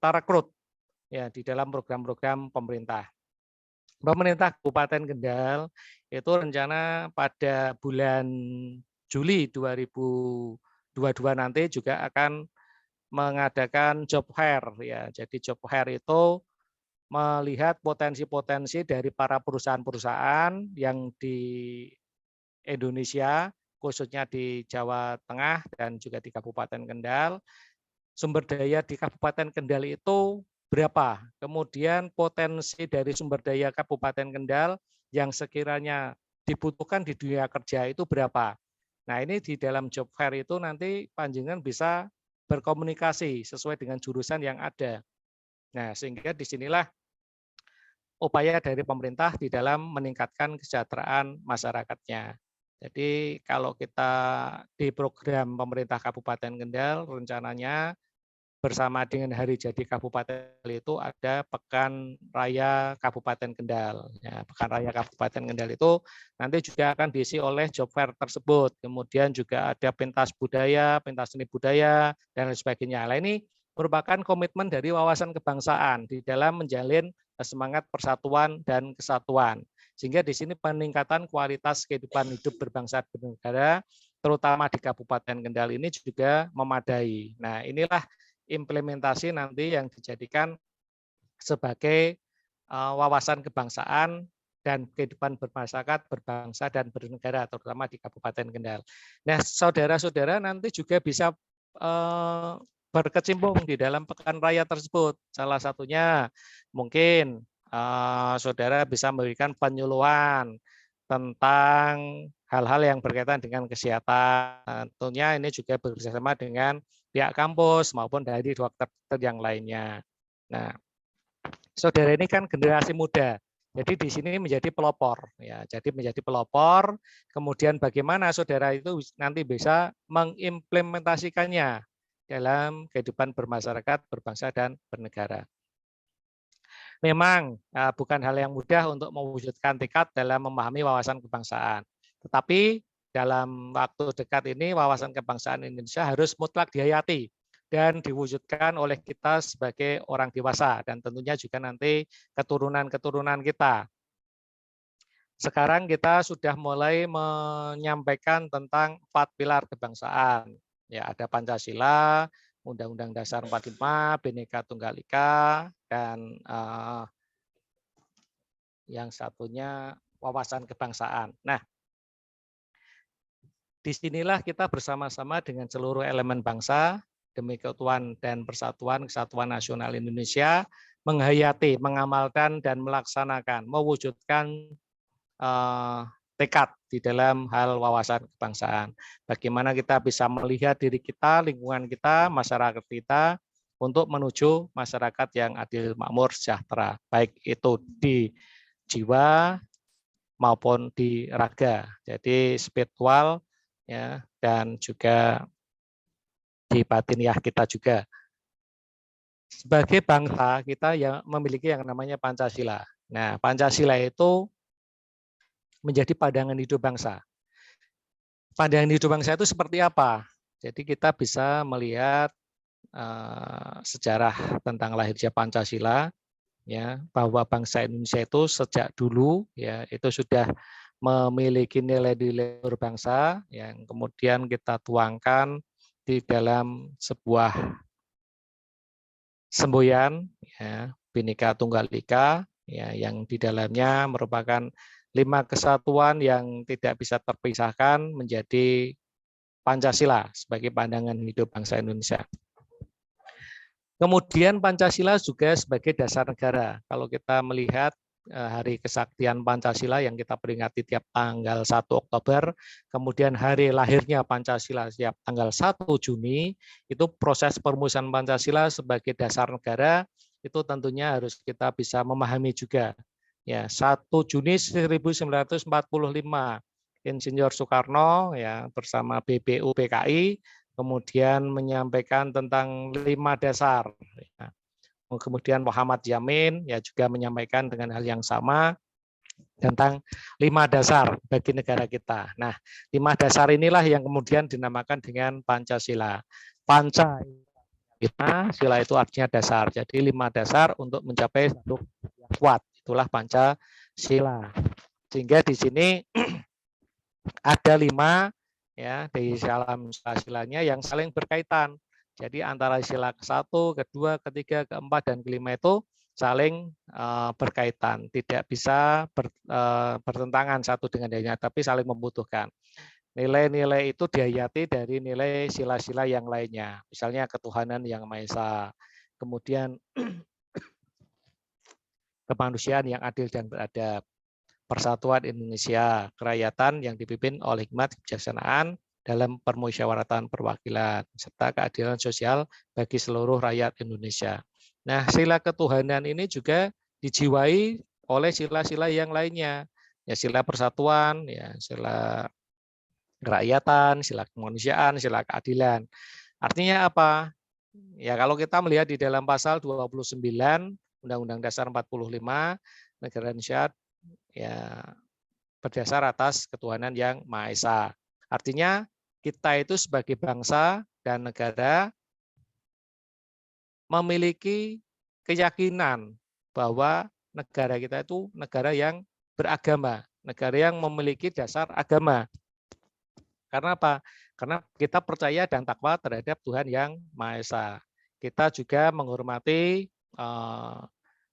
terekrut ya di dalam program-program pemerintah. Pemerintah Kabupaten Kendal itu rencana pada bulan Juli 2022 nanti juga akan mengadakan job fair ya. Jadi job fair itu melihat potensi-potensi dari para perusahaan-perusahaan yang di Indonesia, khususnya di Jawa Tengah dan juga di Kabupaten Kendal. Sumber daya di Kabupaten Kendal itu berapa? Kemudian potensi dari sumber daya Kabupaten Kendal yang sekiranya dibutuhkan di dunia kerja itu berapa? Nah, ini di dalam job fair itu nanti panjenengan bisa berkomunikasi sesuai dengan jurusan yang ada. Nah, sehingga disinilah upaya dari pemerintah di dalam meningkatkan kesejahteraan masyarakatnya. Jadi kalau kita di program pemerintah Kabupaten Kendal rencananya bersama dengan Hari Jadi Kabupaten itu ada Pekan Raya Kabupaten Kendal. Ya, Pekan Raya Kabupaten Kendal itu nanti juga akan diisi oleh job fair tersebut. Kemudian juga ada pentas budaya, pentas seni budaya, dan lain sebagainya. Nah, ini merupakan komitmen dari wawasan kebangsaan di dalam menjalin semangat persatuan dan kesatuan. Sehingga di sini peningkatan kualitas kehidupan hidup berbangsa dan bernegara, terutama di Kabupaten Kendal ini juga memadai. Nah, inilah implementasi nanti yang dijadikan sebagai wawasan kebangsaan dan kehidupan bermasyarakat, berbangsa dan bernegara, terutama di Kabupaten Kendal. Nah, saudara-saudara nanti juga bisa berkecimpung di dalam pekan raya tersebut. Salah satunya mungkin saudara bisa memberikan penyuluhan tentang hal-hal yang berkaitan dengan kesehatan. Tentunya ini juga bekerjasama dengan pihak kampus maupun dari dokter yang lainnya. Nah, saudara ini kan generasi muda. Jadi di sini menjadi pelopor ya. Jadi menjadi pelopor, kemudian bagaimana saudara itu nanti bisa mengimplementasikannya dalam kehidupan bermasyarakat, berbangsa dan bernegara. Memang bukan hal yang mudah untuk mewujudkan tekad dalam memahami wawasan kebangsaan. Tetapi dalam waktu dekat ini wawasan kebangsaan Indonesia harus mutlak dihayati dan diwujudkan oleh kita sebagai orang dewasa dan tentunya juga nanti keturunan-keturunan kita. Sekarang kita sudah mulai menyampaikan tentang 4 pilar kebangsaan. Ya, ada Pancasila, Undang-Undang Dasar 45, Bhinneka Tunggal Ika, dan yang satunya wawasan kebangsaan. Nah, disinilah kita bersama-sama dengan seluruh elemen bangsa demi keutuhan dan persatuan kesatuan nasional Indonesia menghayati, mengamalkan dan melaksanakan, mewujudkan tekad di dalam hal wawasan kebangsaan. Bagaimana kita bisa melihat diri kita, lingkungan kita, masyarakat kita untuk menuju masyarakat yang adil, makmur, sejahtera, baik itu di jiwa maupun di raga. Jadi spiritual ya dan juga di batiniah kita juga. Sebagai bangsa kita yang memiliki yang namanya Pancasila. Nah, Pancasila itu menjadi pandangan hidup bangsa. Pandangan hidup bangsa itu seperti apa? Jadi kita bisa melihat sejarah tentang lahirnya Pancasila, ya bahwa bangsa Indonesia itu sejak dulu ya itu sudah memiliki nilai-nilai berbangsa yang kemudian kita tuangkan di dalam sebuah semboyan ya Bhinneka Tunggal Ika ya yang di dalamnya merupakan 5 kesatuan yang tidak bisa terpisahkan menjadi Pancasila sebagai pandangan hidup bangsa Indonesia. Kemudian Pancasila juga sebagai dasar negara. Kalau kita melihat Hari Kesaktian Pancasila yang kita peringati tiap tanggal 1 Oktober, kemudian hari lahirnya Pancasila tiap tanggal 1 Juni, itu proses perumusan Pancasila sebagai dasar negara, itu tentunya harus kita bisa memahami juga. Ya, 1 Juni 1945, Insinyur Soekarno ya bersama BPU PKI kemudian menyampaikan tentang 5 dasar. Kemudian Muhammad Yamin ya juga menyampaikan dengan hal yang sama tentang 5 dasar bagi negara kita. Nah, 5 dasar inilah yang kemudian dinamakan dengan Pancasila. Panca kita, sila itu artinya dasar. Jadi 5 dasar untuk mencapai satu yang kuat. Itulah Pancasila. Sehingga di sini ada 5 ya di dalam silanya yang saling berkaitan. Jadi antara sila ke-1, kedua, ketiga, keempat, dan kelima itu saling berkaitan. Tidak bisa bertentangan satu dengan lainnya, tapi saling membutuhkan. Nilai-nilai itu dihayati dari nilai sila-sila yang lainnya. Misalnya ketuhanan yang Maha Esa, kemudian kemanusiaan yang adil dan beradab, persatuan Indonesia, kerakyatan yang dipimpin oleh hikmat kebijaksanaan dalam permusyawaratan perwakilan, serta keadilan sosial bagi seluruh rakyat Indonesia. Nah, sila ketuhanan ini juga dijiwai oleh sila-sila yang lainnya. Ya, sila persatuan, ya, sila kerakyatan, sila kemanusiaan, sila keadilan. Artinya apa? Ya, kalau kita melihat di dalam pasal 29 Undang-Undang Dasar 45, negara Indonesia ya berdasar atas ketuhanan yang Maha Esa. Artinya kita itu sebagai bangsa dan negara memiliki keyakinan bahwa negara kita itu negara yang beragama, negara yang memiliki dasar agama. Karena apa? Karena kita percaya dan takwa terhadap Tuhan yang Maha Esa. Kita juga menghormati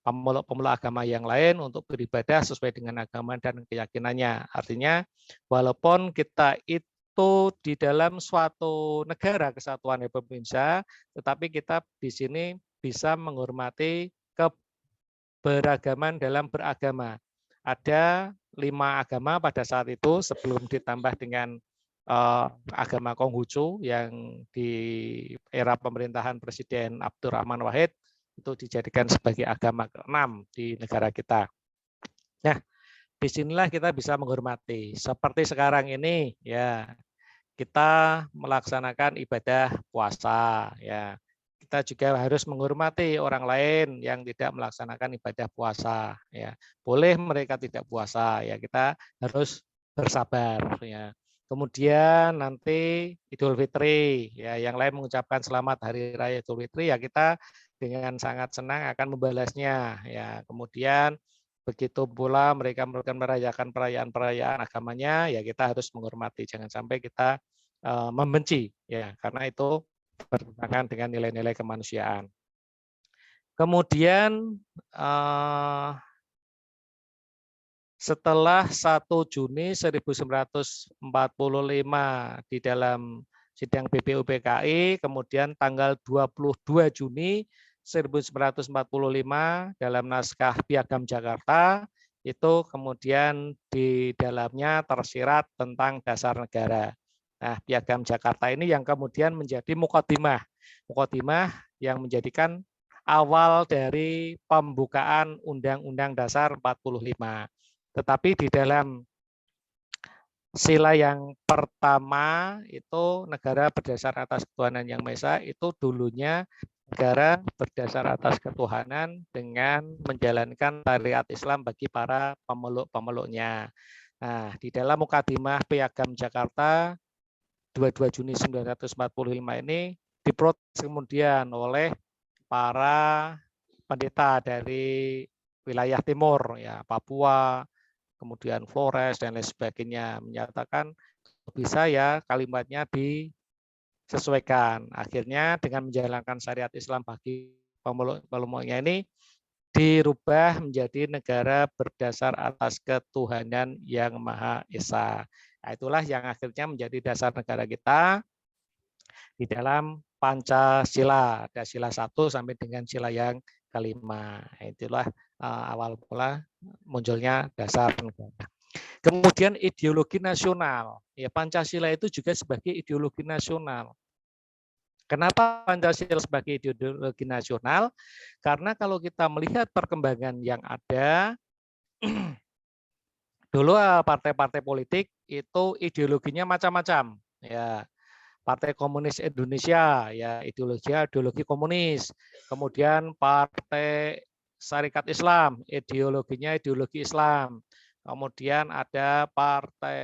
pemeluk-pemeluk agama yang lain untuk beribadah sesuai dengan agama dan keyakinannya. Artinya, walaupun kita itu di dalam suatu negara kesatuan Republik Indonesia, tetapi kita di sini bisa menghormati keberagaman dalam beragama. Ada 5 agama pada saat itu sebelum ditambah dengan agama Konghucu yang di era pemerintahan Presiden Abdurrahman Wahid itu dijadikan sebagai agama ke-6 di negara kita. Nah, disinilah kita bisa menghormati. Seperti sekarang ini, ya kita melaksanakan ibadah puasa, ya kita juga harus menghormati orang lain yang tidak melaksanakan ibadah puasa. Ya, boleh mereka tidak puasa, ya kita harus bersabar. Ya. Kemudian nanti Idul Fitri, ya yang lain mengucapkan selamat Hari Raya Idul Fitri, ya kita dengan sangat senang akan membalasnya. Ya, kemudian begitu pula mereka merayakan perayaan-perayaan agamanya, ya kita harus menghormati. Jangan sampai kita membenci, ya karena itu bertentangan dengan nilai-nilai kemanusiaan. Kemudian setelah 1 Juni 1945 di dalam sidang BPU PKI, kemudian tanggal 22 Juni 1945 dalam naskah Piagam Jakarta, itu kemudian di dalamnya tersirat tentang dasar negara. Nah, Piagam Jakarta ini yang kemudian menjadi mukadimah yang menjadikan awal dari pembukaan Undang-Undang Dasar 45. Tetapi di dalam sila yang pertama itu negara berdasar atas ketuhanan yang Maha Esa, itu dulunya negara berdasar atas ketuhanan dengan menjalankan syariat Islam bagi para pemeluk-pemeluknya. Nah, di dalam mukadimah Piagam Jakarta 22 Juni 1945 ini diprotes kemudian oleh para pendeta dari wilayah timur, ya Papua, kemudian Flores dan lain sebagainya, menyatakan bisa ya kalimatnya disesuaikan. Akhirnya dengan menjalankan syariat Islam bagi pemeluk-pemeluknya ini dirubah menjadi negara berdasar atas ketuhanan yang Maha Esa. Nah, itulah yang akhirnya menjadi dasar negara kita di dalam Pancasila. Ada sila 1 sampai dengan sila yang kelima. Itulah awal mula munculnya dasar negara. Kemudian ideologi nasional. Ya, Pancasila itu juga sebagai ideologi nasional. Kenapa Pancasila sebagai ideologi nasional? Karena kalau kita melihat perkembangan yang ada, dulu partai-partai politik itu ideologinya macam-macam. Ya, Partai Komunis Indonesia, ya ideologi komunis. Kemudian Partai Syarikat Islam, ideologinya ideologi Islam. Kemudian ada partai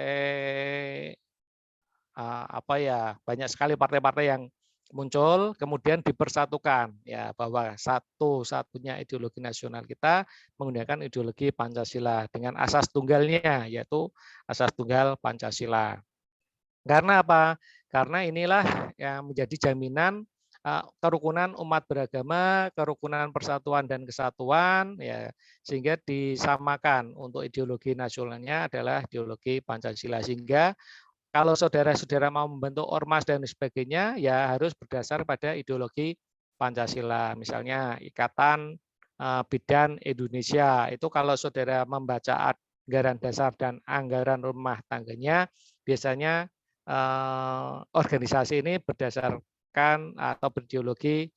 banyak sekali partai-partai yang muncul kemudian dipersatukan ya bahwa satu-satunya ideologi nasional kita menggunakan ideologi Pancasila dengan asas tunggalnya yaitu asas tunggal Pancasila. Karena apa? Karena inilah yang menjadi jaminan kerukunan umat beragama, kerukunan persatuan dan kesatuan ya sehingga disamakan untuk ideologi nasionalnya adalah ideologi Pancasila sehingga kalau saudara-saudara mau membentuk ormas dan sebagainya, ya harus berdasar pada ideologi Pancasila. Misalnya Ikatan Bidan Indonesia, itu kalau saudara membaca anggaran dasar dan anggaran rumah tangganya, biasanya organisasi ini berdasarkan atau berideologi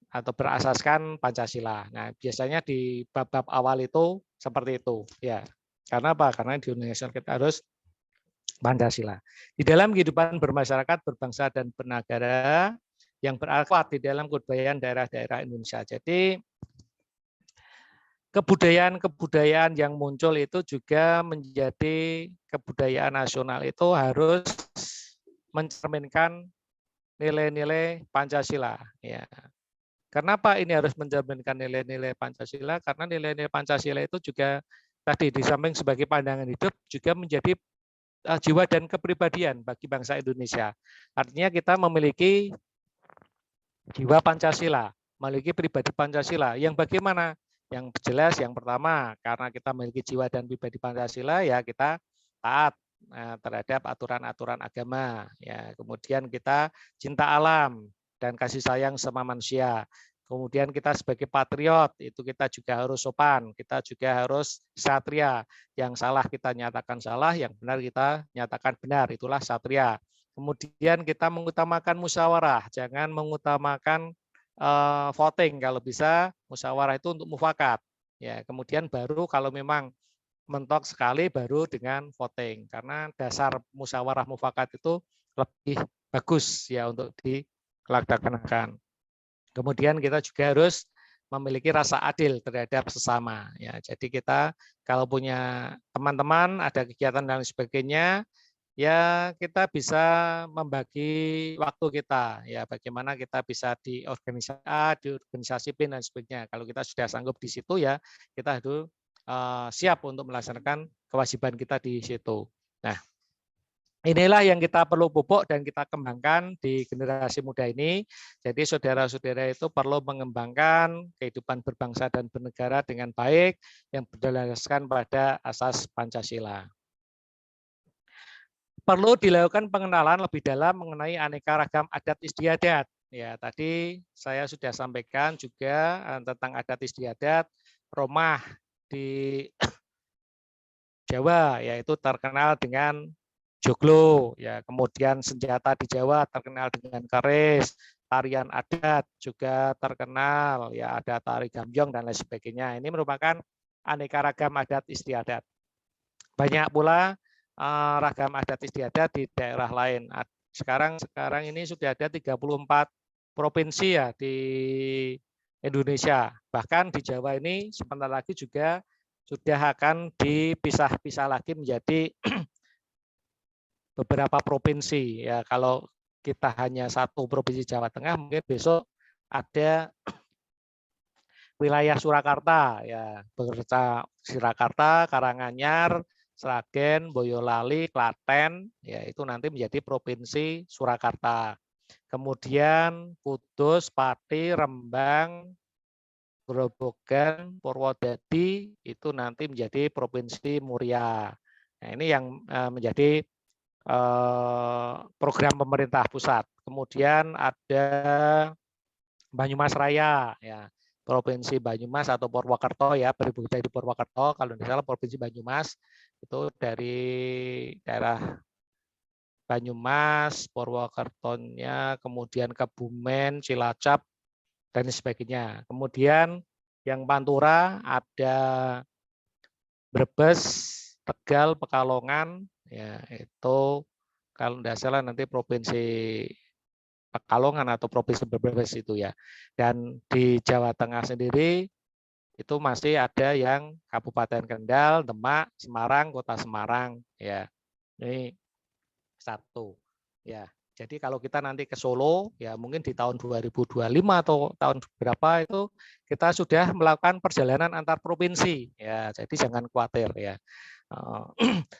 atau berasaskan Pancasila. Nah, biasanya di bab-bab awal itu seperti itu. Ya, karena apa? Karena di Indonesia kita harus Pancasila. Di dalam kehidupan bermasyarakat, berbangsa, dan bernegara yang berakhlak di dalam kebudayaan daerah-daerah Indonesia. Jadi kebudayaan-kebudayaan yang muncul itu juga menjadi kebudayaan nasional itu harus mencerminkan nilai-nilai Pancasila. Ya. Kenapa ini harus mencerminkan nilai-nilai Pancasila? Karena nilai-nilai Pancasila itu juga tadi di samping sebagai pandangan hidup juga menjadi jiwa dan kepribadian bagi bangsa Indonesia. Artinya kita memiliki jiwa Pancasila, memiliki pribadi Pancasila. Yang bagaimana? Yang jelas yang pertama, karena kita memiliki jiwa dan pribadi Pancasila, ya kita taat terhadap aturan-aturan agama. Ya, kemudian kita cinta alam dan kasih sayang sama manusia. Kemudian kita sebagai patriot, itu kita juga harus sopan, kita juga harus satria. Yang salah kita nyatakan salah, yang benar kita nyatakan benar, itulah satria. Kemudian kita mengutamakan musyawarah, jangan mengutamakan voting, kalau bisa musyawarah itu untuk mufakat. Ya, kemudian baru kalau memang mentok sekali baru dengan voting, karena dasar musyawarah mufakat itu lebih bagus ya untuk dilaksanakan. Kemudian kita juga harus memiliki rasa adil terhadap sesama. Ya, jadi kita kalau punya teman-teman ada kegiatan dan sebagainya, ya kita bisa membagi waktu kita. Ya, bagaimana kita bisa di organisasi A, di organisasi B dan sebagainya. Kalau kita sudah sanggup di situ ya kita harus siap untuk melaksanakan kewajiban kita di situ. Nah, inilah yang kita perlu pupuk dan kita kembangkan di generasi muda ini. Jadi saudara-saudara itu perlu mengembangkan kehidupan berbangsa dan bernegara dengan baik yang berdasarkan pada asas Pancasila. Perlu dilakukan pengenalan lebih dalam mengenai aneka ragam adat istiadat. Ya, tadi saya sudah sampaikan juga tentang adat istiadat Romah di Jawa, yaitu terkenal dengan joglo, ya kemudian senjata di Jawa terkenal dengan keris, tarian adat juga terkenal, ya ada tari gambyong dan lain sebagainya. Ini merupakan aneka ragam adat istiadat. Banyak pula ragam adat istiadat di daerah lain. Sekarang ini sudah ada 34 provinsi ya di Indonesia. Bahkan di Jawa ini sebentar lagi juga sudah akan dipisah-pisah lagi menjadi beberapa provinsi. Ya, kalau kita hanya satu provinsi Jawa Tengah, mungkin besok ada wilayah Surakarta, ya beserta Surakarta, Karanganyar, Sragen, Boyolali, Klaten, ya itu nanti menjadi provinsi Surakarta. Kemudian Kudus, Pati, Rembang, Grobogan, Purwodadi itu nanti menjadi provinsi Muria. Nah, ini yang menjadi program pemerintah pusat. Kemudian ada Banyumas Raya, ya Provinsi Banyumas atau Purwokerto ya, berbudaya di Purwokerto, kalau tidak salah Provinsi Banyumas, itu dari daerah Banyumas, Purwokertonya, kemudian Kebumen, Cilacap, dan sebagainya. Kemudian yang Pantura ada Brebes, Tegal, Pekalongan, ya itu kalau tidak salah nanti Provinsi Pekalongan atau Provinsi Brebes itu ya. Dan di Jawa Tengah sendiri itu masih ada yang Kabupaten Kendal, Demak, Semarang, Kota Semarang ya. Ini satu ya. Jadi kalau kita nanti ke Solo ya mungkin di tahun 2025 atau tahun berapa itu kita sudah melakukan perjalanan antar provinsi ya. Jadi jangan khawatir ya.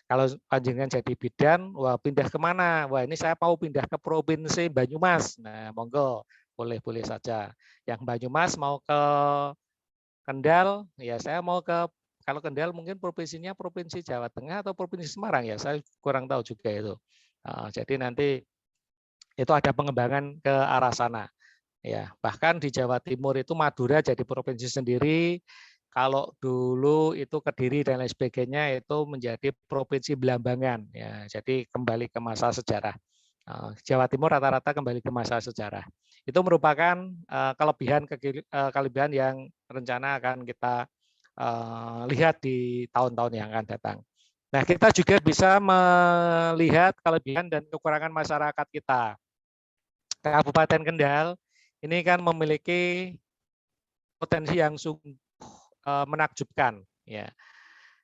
Kalau panjenengan jadi bidan, wah pindah kemana? Wah ini saya mau pindah ke provinsi Banyumas. Nah monggo boleh saja. Yang Banyumas mau ke Kendal, ya saya mau ke kalau Kendal mungkin provinsinya provinsi Jawa Tengah atau provinsi Semarang ya, saya kurang tahu juga itu. Jadi nanti itu ada pengembangan ke arah sana. Ya, bahkan di Jawa Timur itu Madura jadi provinsi sendiri. Kalau dulu itu Kediri dan lain sebagainya itu menjadi provinsi Belambangan. Ya, jadi kembali ke masa sejarah. Jawa Timur rata-rata kembali ke masa sejarah. Itu merupakan kelebihan yang rencana akan kita lihat di tahun-tahun yang akan datang. Nah, kita juga bisa melihat kelebihan dan kekurangan masyarakat kita. Kabupaten Kendal ini kan memiliki potensi yang sungguh menakjubkan ya.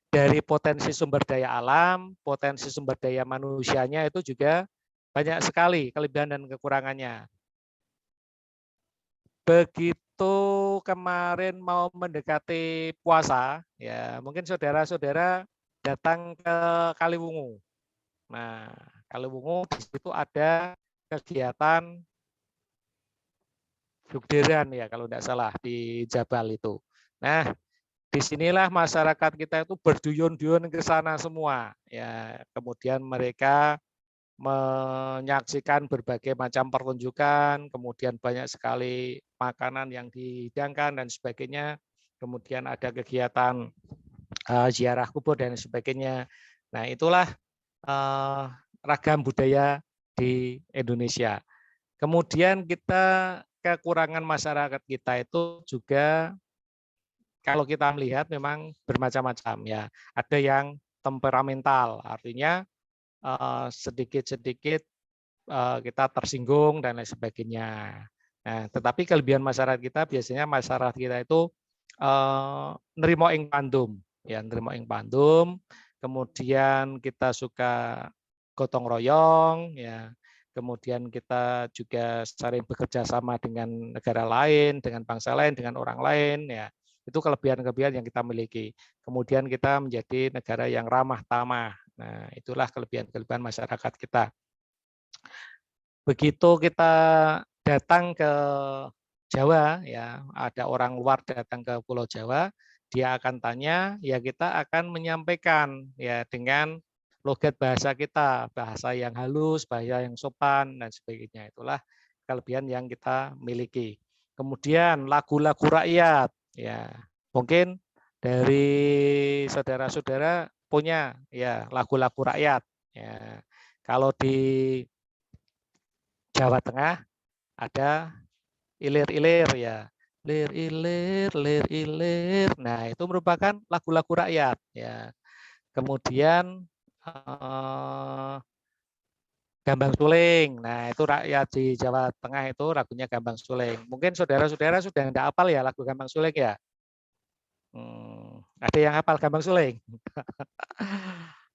Dari potensi sumber daya alam, potensi sumber daya manusianya itu juga banyak sekali kelebihan dan kekurangannya. Begitu kemarin mau mendekati puasa, ya mungkin saudara-saudara datang ke Kaliwungu. Nah, Kaliwungu di situ ada kegiatan Jugderan ya kalau tidak salah di Jabal itu. Nah, disinilah masyarakat kita itu berduyun-duyun ke sana semua. Ya, kemudian mereka menyaksikan berbagai macam pertunjukan, kemudian banyak sekali makanan yang dihidangkan dan sebagainya. Kemudian ada kegiatan ziarah kubur dan sebagainya. Nah, itulah ragam budaya di Indonesia. Kemudian kita kekurangan masyarakat kita itu juga kalau kita melihat memang bermacam-macam ya. Ada yang temperamental, artinya sedikit-sedikit kita tersinggung dan lain sebagainya. Nah, tetapi kelebihan masyarakat kita biasanya masyarakat kita itu nerimo ing pandum, ya nerimo ing pandum. Kemudian kita suka gotong royong, ya. Kemudian kita juga sering bekerja sama dengan negara lain, dengan bangsa lain, dengan orang lain, ya. Itu kelebihan-kelebihan yang kita miliki. Kemudian kita menjadi negara yang ramah tamah. Nah, itulah kelebihan-kelebihan masyarakat kita. Begitu kita datang ke Jawa, ya ada orang luar datang ke Pulau Jawa, dia akan tanya, ya kita akan menyampaikan ya dengan logat bahasa kita, bahasa yang halus, bahasa yang sopan dan sebagainya. Itulah kelebihan yang kita miliki. Kemudian lagu-lagu rakyat, ya mungkin dari saudara-saudara punya ya lagu-lagu rakyat. Ya, kalau di Jawa Tengah ada ilir-ilir ya. Lir ilir, lir ilir. Nah, itu merupakan lagu-lagu rakyat ya. Kemudian Gambang Suling. Nah, itu rakyat di Jawa Tengah itu lagunya Gambang Suling. Mungkin saudara-saudara sudah enggak hafal ya lagu Gambang Suling ya? Ada yang hafal Gambang Suling?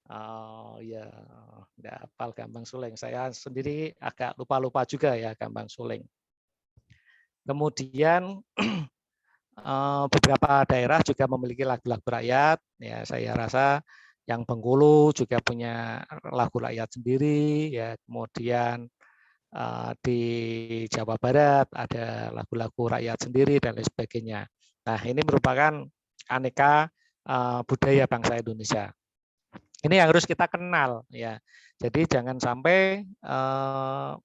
Oh ya, enggak hafal Gambang Suling. Saya sendiri agak lupa-lupa juga ya Gambang Suling. Kemudian beberapa daerah juga memiliki lagu-lagu rakyat. Ya, saya rasa yang Bengkulu juga punya lagu rakyat sendiri. Ya, kemudian di Jawa Barat ada lagu-lagu rakyat sendiri dan lain sebagainya. Nah, ini merupakan aneka budaya bangsa Indonesia. Ini yang harus kita kenal ya. Jadi jangan sampai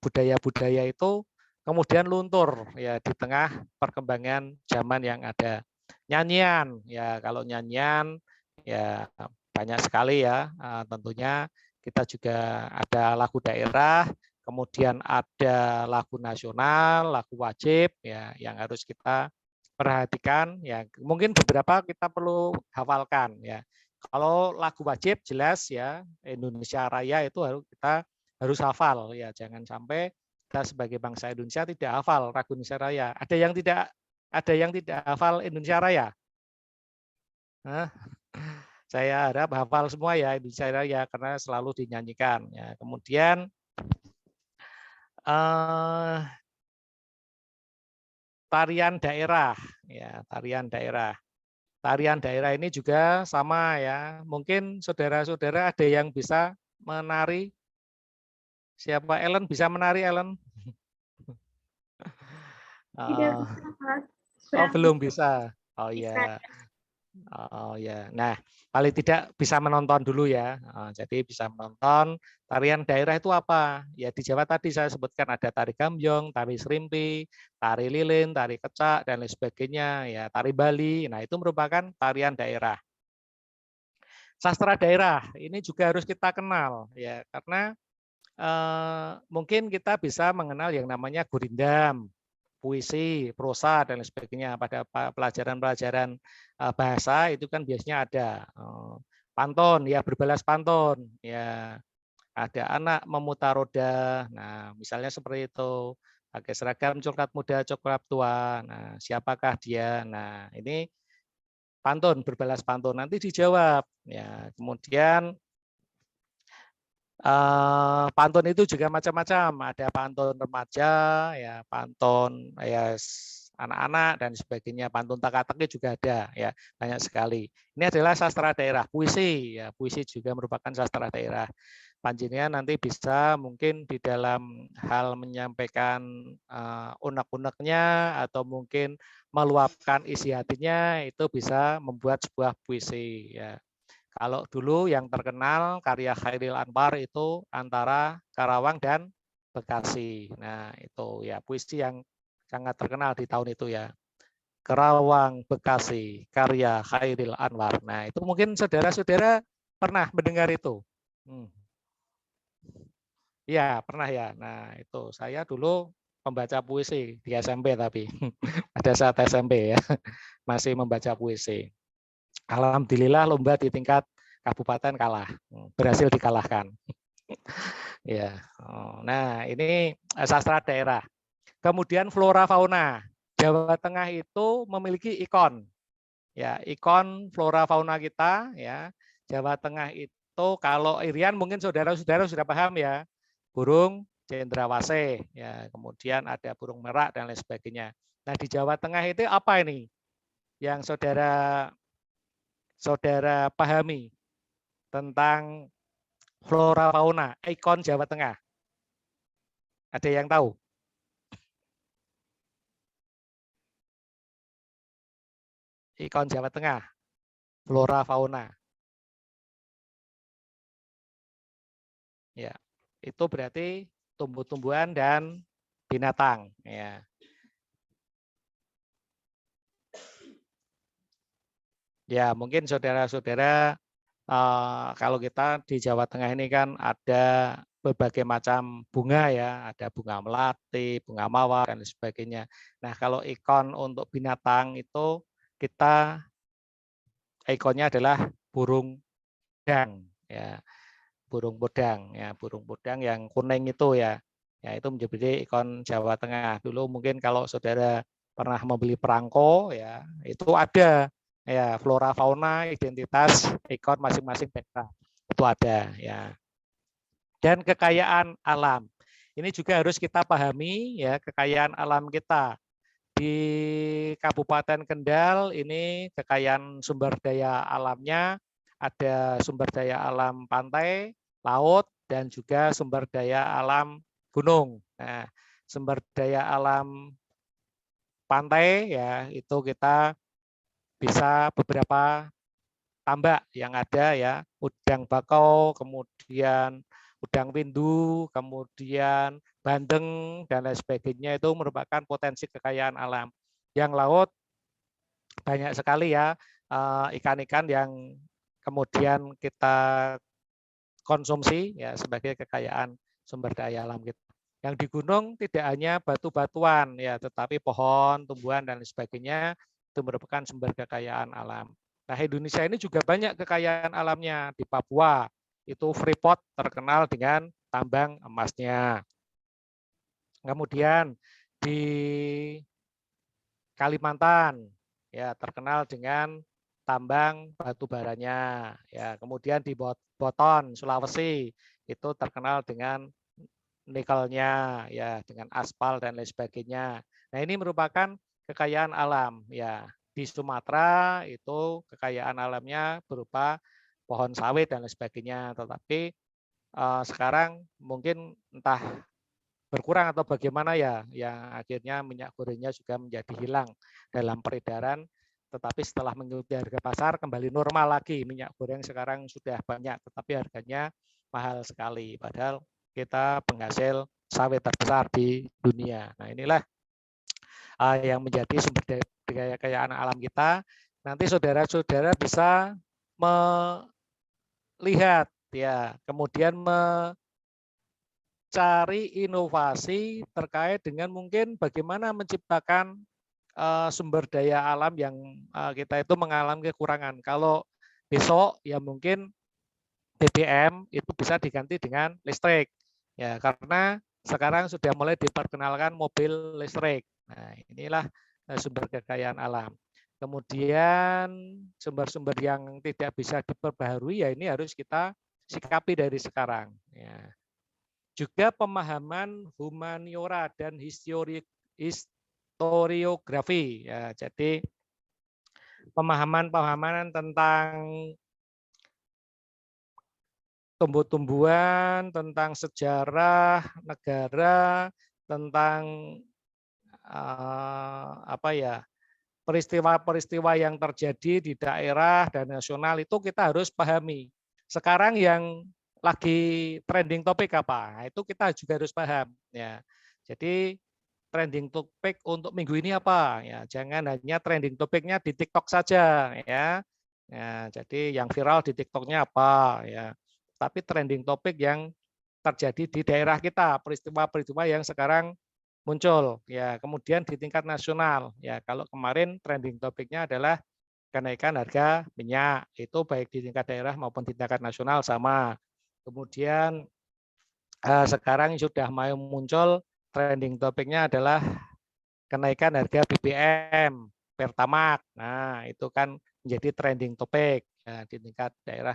budaya-budaya itu kemudian luntur ya di tengah perkembangan zaman yang ada. Nyanyian ya, kalau nyanyian ya banyak sekali ya, tentunya kita juga ada lagu daerah, kemudian ada lagu nasional, lagu wajib ya yang harus kita perhatikan ya. Mungkin beberapa kita perlu hafalkan ya. Kalau lagu wajib jelas ya Indonesia Raya itu kita harus hafal ya, jangan sampai kita sebagai bangsa Indonesia tidak hafal lagu Indonesia Raya. Ada yang tidak hafal Indonesia Raya? Hah? Saya harap hafal semua ya Indonesia Raya karena selalu dinyanyikan. Ya. Kemudian tarian daerah, ya tarian daerah. Tarian daerah ini juga sama ya. Mungkin saudara-saudara ada yang bisa menari. Siapa Ellen bisa menari Ellen? Tidak bisa, Mas. Oh Kurang belum bisa. Oh bisa. ya. Oh ya, nah paling tidak bisa menonton dulu ya. Jadi bisa menonton tarian daerah itu apa? Ya di Jawa tadi saya sebutkan ada tari gambyong, tari serimpi, tari lilin, tari kecak dan lain sebagainya. Ya tari Bali. Nah itu merupakan tarian daerah. Sastra daerah ini juga harus kita kenal ya karena mungkin kita bisa mengenal yang namanya gurindam, puisi, prosa dan lain sebagainya pada pelajaran-pelajaran bahasa itu kan biasanya ada pantun ya berbalas pantun ya ada anak memutar roda. Nah, misalnya seperti itu pakai seragam coklat muda coklat tua. Nah, siapakah dia? Nah, ini pantun berbalas pantun nanti dijawab ya. Kemudian pantun itu juga macam-macam, ada pantun remaja, ya pantun ya anak-anak dan sebagainya, pantun teka-teki juga ada, ya banyak sekali. Ini adalah sastra daerah, puisi, ya puisi juga merupakan sastra daerah. Panjenengan nanti bisa mungkin di dalam hal menyampaikan unek-uneknya atau mungkin meluapkan isi hatinya itu bisa membuat sebuah puisi, ya. Kalau dulu yang terkenal karya Khairil Anwar itu antara Karawang dan Bekasi. Nah, itu ya puisi yang sangat terkenal di tahun itu ya. Karawang, Bekasi, karya Khairil Anwar. Nah, itu mungkin saudara-saudara pernah mendengar itu. Iya, pernah ya. Nah, itu saya dulu membaca puisi di SMP tapi pada saat SMP ya masih membaca puisi. Alhamdulillah lomba di tingkat kabupaten kalah, berhasil dikalahkan. Ya, nah ini sastra daerah. Kemudian flora fauna. Jawa Tengah itu memiliki ikon, ya ikon flora fauna kita, ya Jawa Tengah itu kalau Irian mungkin saudara-saudara sudah paham ya, burung cendrawasih, ya kemudian ada burung merak dan lain sebagainya. Nah di Jawa Tengah itu apa ini yang saudara pahami tentang flora fauna ikon Jawa Tengah? Ada yang tahu? Ikon Jawa Tengah, flora fauna. Ya, itu berarti tumbuh-tumbuhan dan binatang. Ya. Ya, mungkin saudara-saudara kalau kita di Jawa Tengah ini kan ada berbagai macam bunga ya, ada bunga melati, bunga mawar dan sebagainya. Nah, kalau ikon untuk binatang itu kita ikonnya adalah burung bodang ya. Burung bodang ya, burung bodang yang kuning itu ya. Ya, itu menjadi ikon Jawa Tengah. Dulu mungkin kalau saudara pernah membeli perangko ya, itu ada ya flora fauna identitas ikon masing-masing daerah itu ada ya. Dan kekayaan alam ini juga harus kita pahami ya, kekayaan alam kita di Kabupaten Kendal ini kekayaan sumber daya alamnya ada sumber daya alam pantai, laut dan juga sumber daya alam gunung. Nah, sumber daya alam pantai ya itu kita bisa beberapa tambak yang ada ya, udang bakau, kemudian udang windu, kemudian bandeng, dan lain sebagainya itu merupakan potensi kekayaan alam. Yang laut banyak sekali ya ikan-ikan yang kemudian kita konsumsi ya sebagai kekayaan sumber daya alam kita. Yang di gunung tidak hanya batu-batuan ya, tetapi pohon, tumbuhan dan lain sebagainya itu merupakan sumber kekayaan alam. Nah, Indonesia ini juga banyak kekayaan alamnya. Di Papua itu Freeport terkenal dengan tambang emasnya. Kemudian di Kalimantan ya terkenal dengan tambang batu baranya. Ya, kemudian di Boton, Sulawesi itu terkenal dengan nikelnya ya, dengan aspal dan lain sebagainya. Nah, ini merupakan kekayaan alam ya. Di Sumatera itu kekayaan alamnya berupa pohon sawit dan lain sebagainya, tetapi sekarang mungkin entah berkurang atau bagaimana ya, yang akhirnya minyak gorengnya juga menjadi hilang dalam peredaran, tetapi setelah mengikuti harga pasar kembali normal lagi. Minyak goreng sekarang sudah banyak, tetapi harganya mahal sekali, padahal kita penghasil sawit terbesar di dunia. Nah, inilah yang menjadi sumber daya kekayaan alam kita. Nanti saudara-saudara bisa melihat ya, kemudian cari inovasi terkait dengan mungkin bagaimana menciptakan sumber daya alam yang kita itu mengalami kekurangan. Kalau besok ya mungkin BBM itu bisa diganti dengan listrik. Ya, karena sekarang sudah mulai diperkenalkan mobil listrik. Nah, inilah sumber kekayaan alam. Kemudian sumber-sumber yang tidak bisa diperbaharui ya ini harus kita sikapi dari sekarang. Ya. Juga pemahaman humaniora dan historiografi. Ya, jadi pemahaman tentang tumbuh-tumbuhan, tentang sejarah negara, tentang apa ya, peristiwa-peristiwa yang terjadi di daerah dan nasional itu kita harus pahami. Sekarang yang lagi trending topik apa? Nah, itu kita juga harus paham ya. Jadi trending topik untuk minggu ini apa? Ya, jangan hanya trending topiknya di TikTok saja ya. Ya, jadi yang viral di TikToknya apa ya. Tapi trending topik yang terjadi di daerah kita, peristiwa-peristiwa yang sekarang muncul ya. Kemudian di tingkat nasional ya, kalau kemarin trending topiknya adalah kenaikan harga minyak, itu baik di tingkat daerah maupun di tingkat nasional sama. Kemudian sekarang sudah mulai muncul trending topiknya adalah kenaikan harga BBM, Pertamax. Nah, itu kan menjadi trending topik ya, di tingkat daerah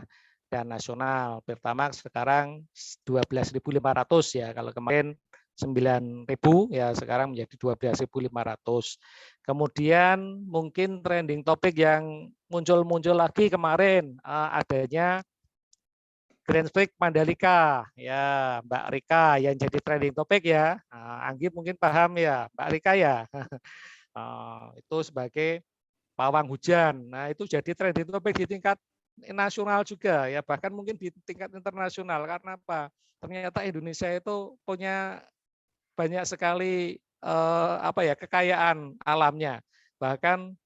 dan nasional. Pertamax sekarang 12.500 ya, kalau kemarin 9.000 ya, sekarang menjadi 12.500. Kemudian mungkin trending topik yang muncul lagi kemarin adanya Grand Prix Mandalika ya, Mbak Rika yang jadi trending topik ya. Anggi mungkin paham ya, Mbak Rika ya. Itu sebagai pawang hujan. Nah, itu jadi trending topik di tingkat nasional juga ya, bahkan mungkin di tingkat internasional. Karena apa? Ternyata Indonesia itu punya banyak sekali apa ya, kekayaan alamnya. Bahkan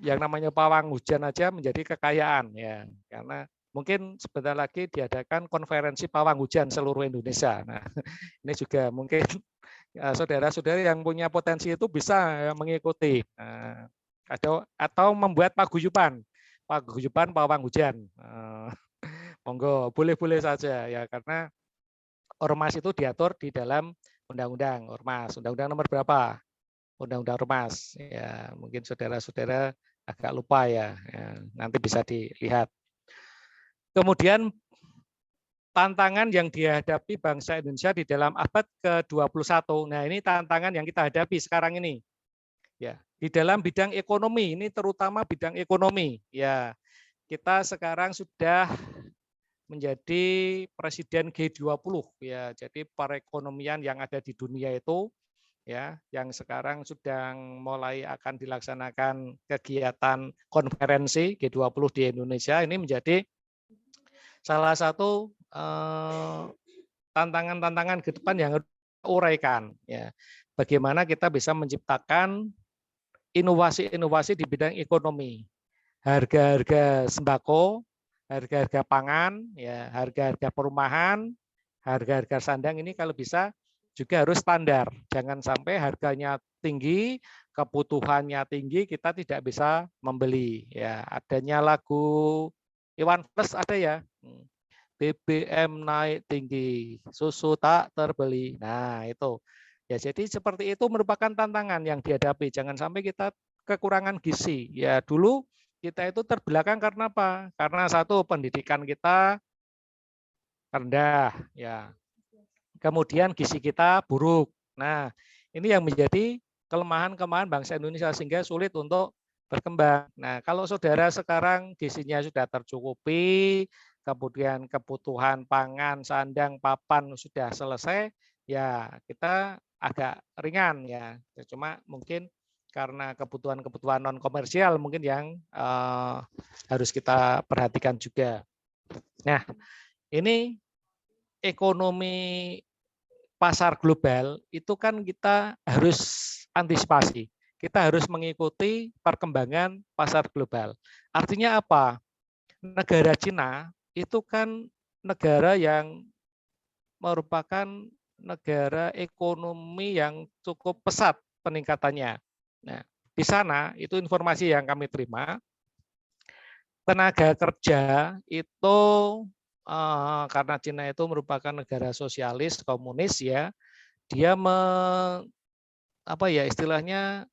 yang namanya pawang hujan aja menjadi kekayaan ya, karena mungkin sebentar lagi diadakan konferensi pawang hujan seluruh Indonesia. Nah, ini juga mungkin saudara-saudara yang punya potensi itu bisa mengikuti atau membuat paguyuban pawang hujan. Monggo, boleh-boleh saja ya, karena ormas itu diatur di dalam undang-undang ormas. Undang-undang nomor berapa? Undang-undang ormas. Ya, mungkin saudara-saudara agak lupa ya, nanti bisa dilihat. Kemudian tantangan yang dihadapi bangsa Indonesia di dalam abad ke-21. Nah, ini tantangan yang kita hadapi sekarang ini. Ya, di dalam bidang ekonomi, ini terutama bidang ekonomi. Ya, kita sekarang sudah menjadi presiden G20 ya. Jadi perekonomian yang ada di dunia itu ya, yang sekarang sedang mulai akan dilaksanakan kegiatan konferensi G20 di Indonesia, ini menjadi salah satu tantangan-tantangan ke depan yang harus uraikan ya. Bagaimana kita bisa menciptakan inovasi-inovasi di bidang ekonomi. Harga-harga sembako, harga-harga pangan, ya, harga-harga perumahan, harga-harga sandang ini kalau bisa juga harus standar. Jangan sampai harganya tinggi, kebutuhannya tinggi, kita tidak bisa membeli. Ya, adanya lagu Iwan Fals ada ya. BBM naik tinggi, susu tak terbeli. Nah, itu. Ya, jadi seperti itu merupakan tantangan yang dihadapi. Jangan sampai kita kekurangan gizi. Ya, dulu kita itu terbelakang karena apa? Karena satu, pendidikan kita rendah, ya. Kemudian gizi kita buruk. Nah, ini yang menjadi kelemahan-kelemahan bangsa Indonesia sehingga sulit untuk berkembang. Nah, kalau saudara sekarang gizinya sudah tercukupi, kemudian kebutuhan pangan, sandang, papan sudah selesai, ya kita agak ringan ya. Cuma mungkin karena kebutuhan-kebutuhan non komersial mungkin yang harus kita perhatikan juga. Nah, ini ekonomi pasar global itu kan kita harus antisipasi. Kita harus mengikuti perkembangan pasar global. Artinya apa? Negara Cina itu kan negara yang merupakan negara ekonomi yang cukup pesat peningkatannya. Nah, di sana itu informasi yang kami terima, tenaga kerja itu karena Cina itu merupakan negara sosialis komunis ya, dia istilahnya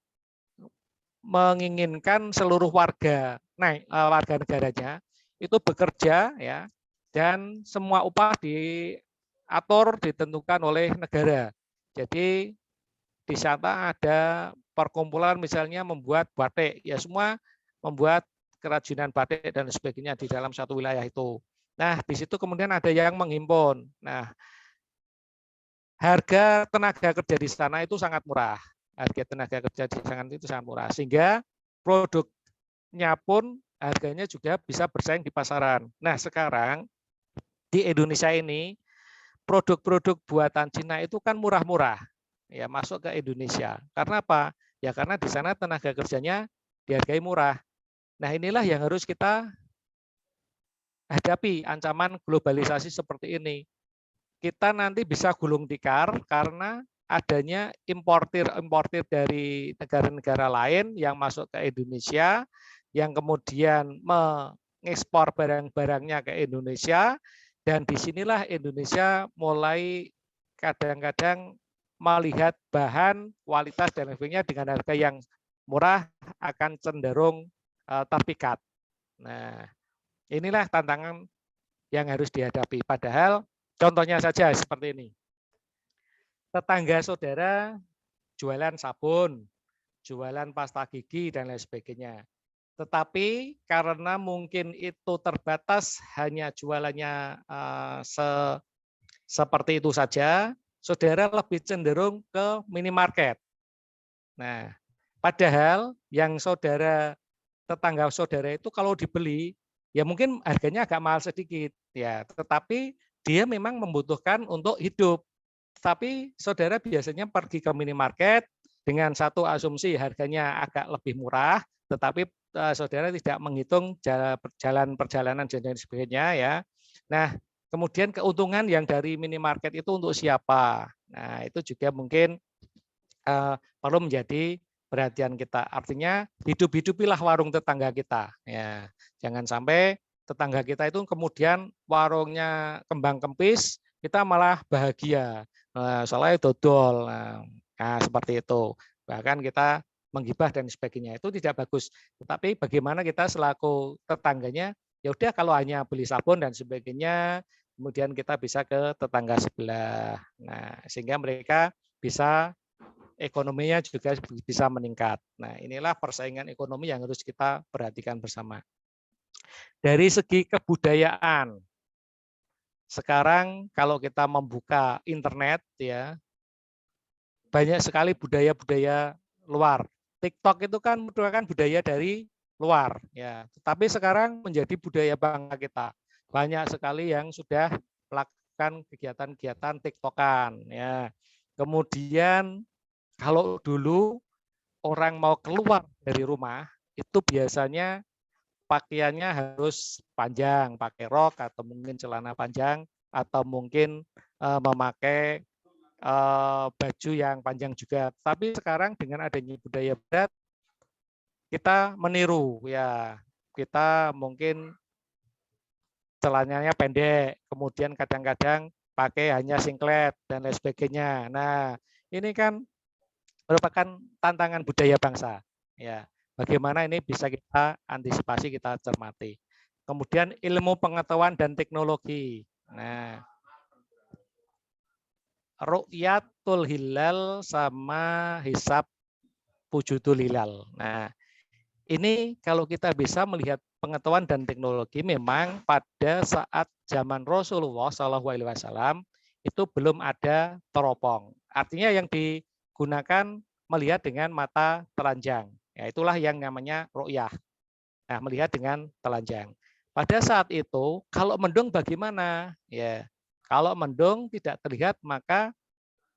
menginginkan seluruh warga warga negaranya itu bekerja ya, dan semua upah diatur ditentukan oleh negara. Jadi di sana ada perkumpulan misalnya membuat batik, ya semua membuat kerajinan batik dan sebagainya di dalam satu wilayah itu. Nah, di situ kemudian ada yang menghimpun. Nah, harga tenaga kerja di sana itu sangat murah. Harga tenaga kerja di sana itu sangat murah. Sehingga produknya pun harganya juga bisa bersaing di pasaran. Nah, sekarang di Indonesia ini produk-produk buatan Cina itu kan murah-murah ya masuk ke Indonesia. Karena apa? Ya karena di sana tenaga kerjanya dihargai murah. Nah, inilah yang harus kita hadapi ancaman globalisasi seperti ini. Kita nanti bisa gulung tikar karena adanya importir dari negara-negara lain yang masuk ke Indonesia, yang kemudian mengekspor barang-barangnya ke Indonesia, dan disinilah Indonesia mulai kadang-kadang melihat bahan, kualitas, dan sebagainya dengan harga yang murah akan cenderung terpikat. Nah, inilah tantangan yang harus dihadapi. Padahal contohnya saja seperti ini. Tetangga saudara jualan sabun, jualan pasta gigi, dan lain sebagainya. Tetapi karena mungkin itu terbatas, hanya jualannya seperti itu saja, saudara lebih cenderung ke minimarket. Nah, padahal yang tetangga saudara itu kalau dibeli, ya mungkin harganya agak mahal sedikit, ya. Tetapi dia memang membutuhkan untuk hidup. Tapi saudara biasanya pergi ke minimarket dengan satu asumsi harganya agak lebih murah, tetapi saudara tidak menghitung perjalanan dan sebagainya ya. Nah, kemudian keuntungan yang dari minimarket itu untuk siapa? Nah, itu juga mungkin perlu menjadi perhatian kita. Artinya hidup-hidupilah warung tetangga kita. Ya, jangan sampai tetangga kita itu kemudian warungnya kembang kempis, kita malah bahagia. Soalnya dodol. Nah, seperti itu. Bahkan kita menggibah dan sebagainya. Itu tidak bagus. Tetapi bagaimana kita selaku tetangganya, ya udah kalau hanya beli sabun dan sebagainya, kemudian kita bisa ke tetangga sebelah. Nah, sehingga mereka bisa ekonominya juga bisa meningkat. Nah, inilah persaingan ekonomi yang harus kita perhatikan bersama. Dari segi kebudayaan, sekarang kalau kita membuka internet ya, banyak sekali budaya-budaya luar. TikTok itu kan merupakan budaya dari luar ya, tetapi sekarang menjadi budaya bangsa kita. Banyak sekali yang sudah melakukan kegiatan-kegiatan TikTokan ya. Kemudian kalau dulu orang mau keluar dari rumah itu biasanya pakaiannya harus panjang, pakai rok atau mungkin celana panjang atau mungkin memakai baju yang panjang juga. Tapi sekarang dengan adanya budaya barat kita meniru ya. Kita mungkin celananya pendek, kemudian kadang-kadang pakai hanya singlet dan lain sebagainya. Nah, ini kan merupakan tantangan budaya bangsa. Ya, bagaimana ini bisa kita antisipasi, kita cermati. Kemudian ilmu pengetahuan dan teknologi. Nah, ru'yatul hilal sama hisab wujudul hilal. Nah, ini kalau kita bisa melihat pengetahuan dan teknologi, memang pada saat zaman Rasulullah SAW itu belum ada teropong. Artinya yang digunakan melihat dengan mata telanjang. Ya, itulah yang namanya ru'yah. Nah, melihat dengan telanjang. Pada saat itu, kalau mendung bagaimana? Ya, kalau mendung tidak terlihat, maka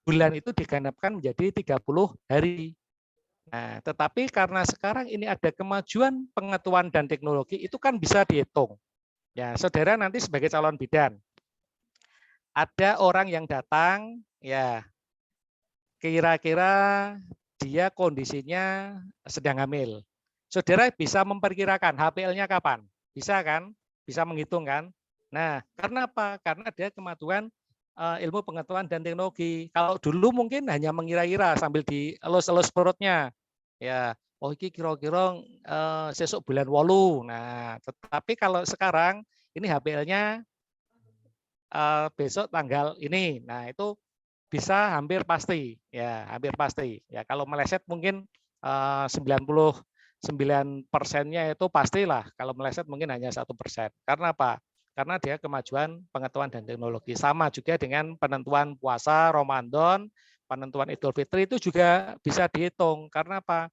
bulan itu digenapkan menjadi 30 hari. Nah, tetapi karena sekarang ini ada kemajuan pengetahuan dan teknologi, itu kan bisa dihitung. Ya, saudara nanti sebagai calon bidan, ada orang yang datang, ya kira-kira dia kondisinya sedang hamil. Saudara bisa memperkirakan HPL-nya kapan? Bisa kan? Bisa menghitung kan? Nah, karena apa? Karena ada kemajuan ilmu pengetahuan dan teknologi. Kalau dulu mungkin hanya mengira-ira sambil dielus-elus perutnya. Ya, oh ini kira-kira sesuk bulan 8. Nah, tetapi kalau sekarang ini HPL-nya besok tanggal ini. Nah, itu bisa hampir pasti, ya hampir pasti. Ya kalau meleset mungkin 99%-nya itu pastilah. Kalau meleset mungkin hanya 1%. Karena apa? Karena dia kemajuan pengetahuan dan teknologi. Sama juga dengan penentuan puasa Ramadan, penentuan Idul Fitri itu juga bisa dihitung. Karena apa?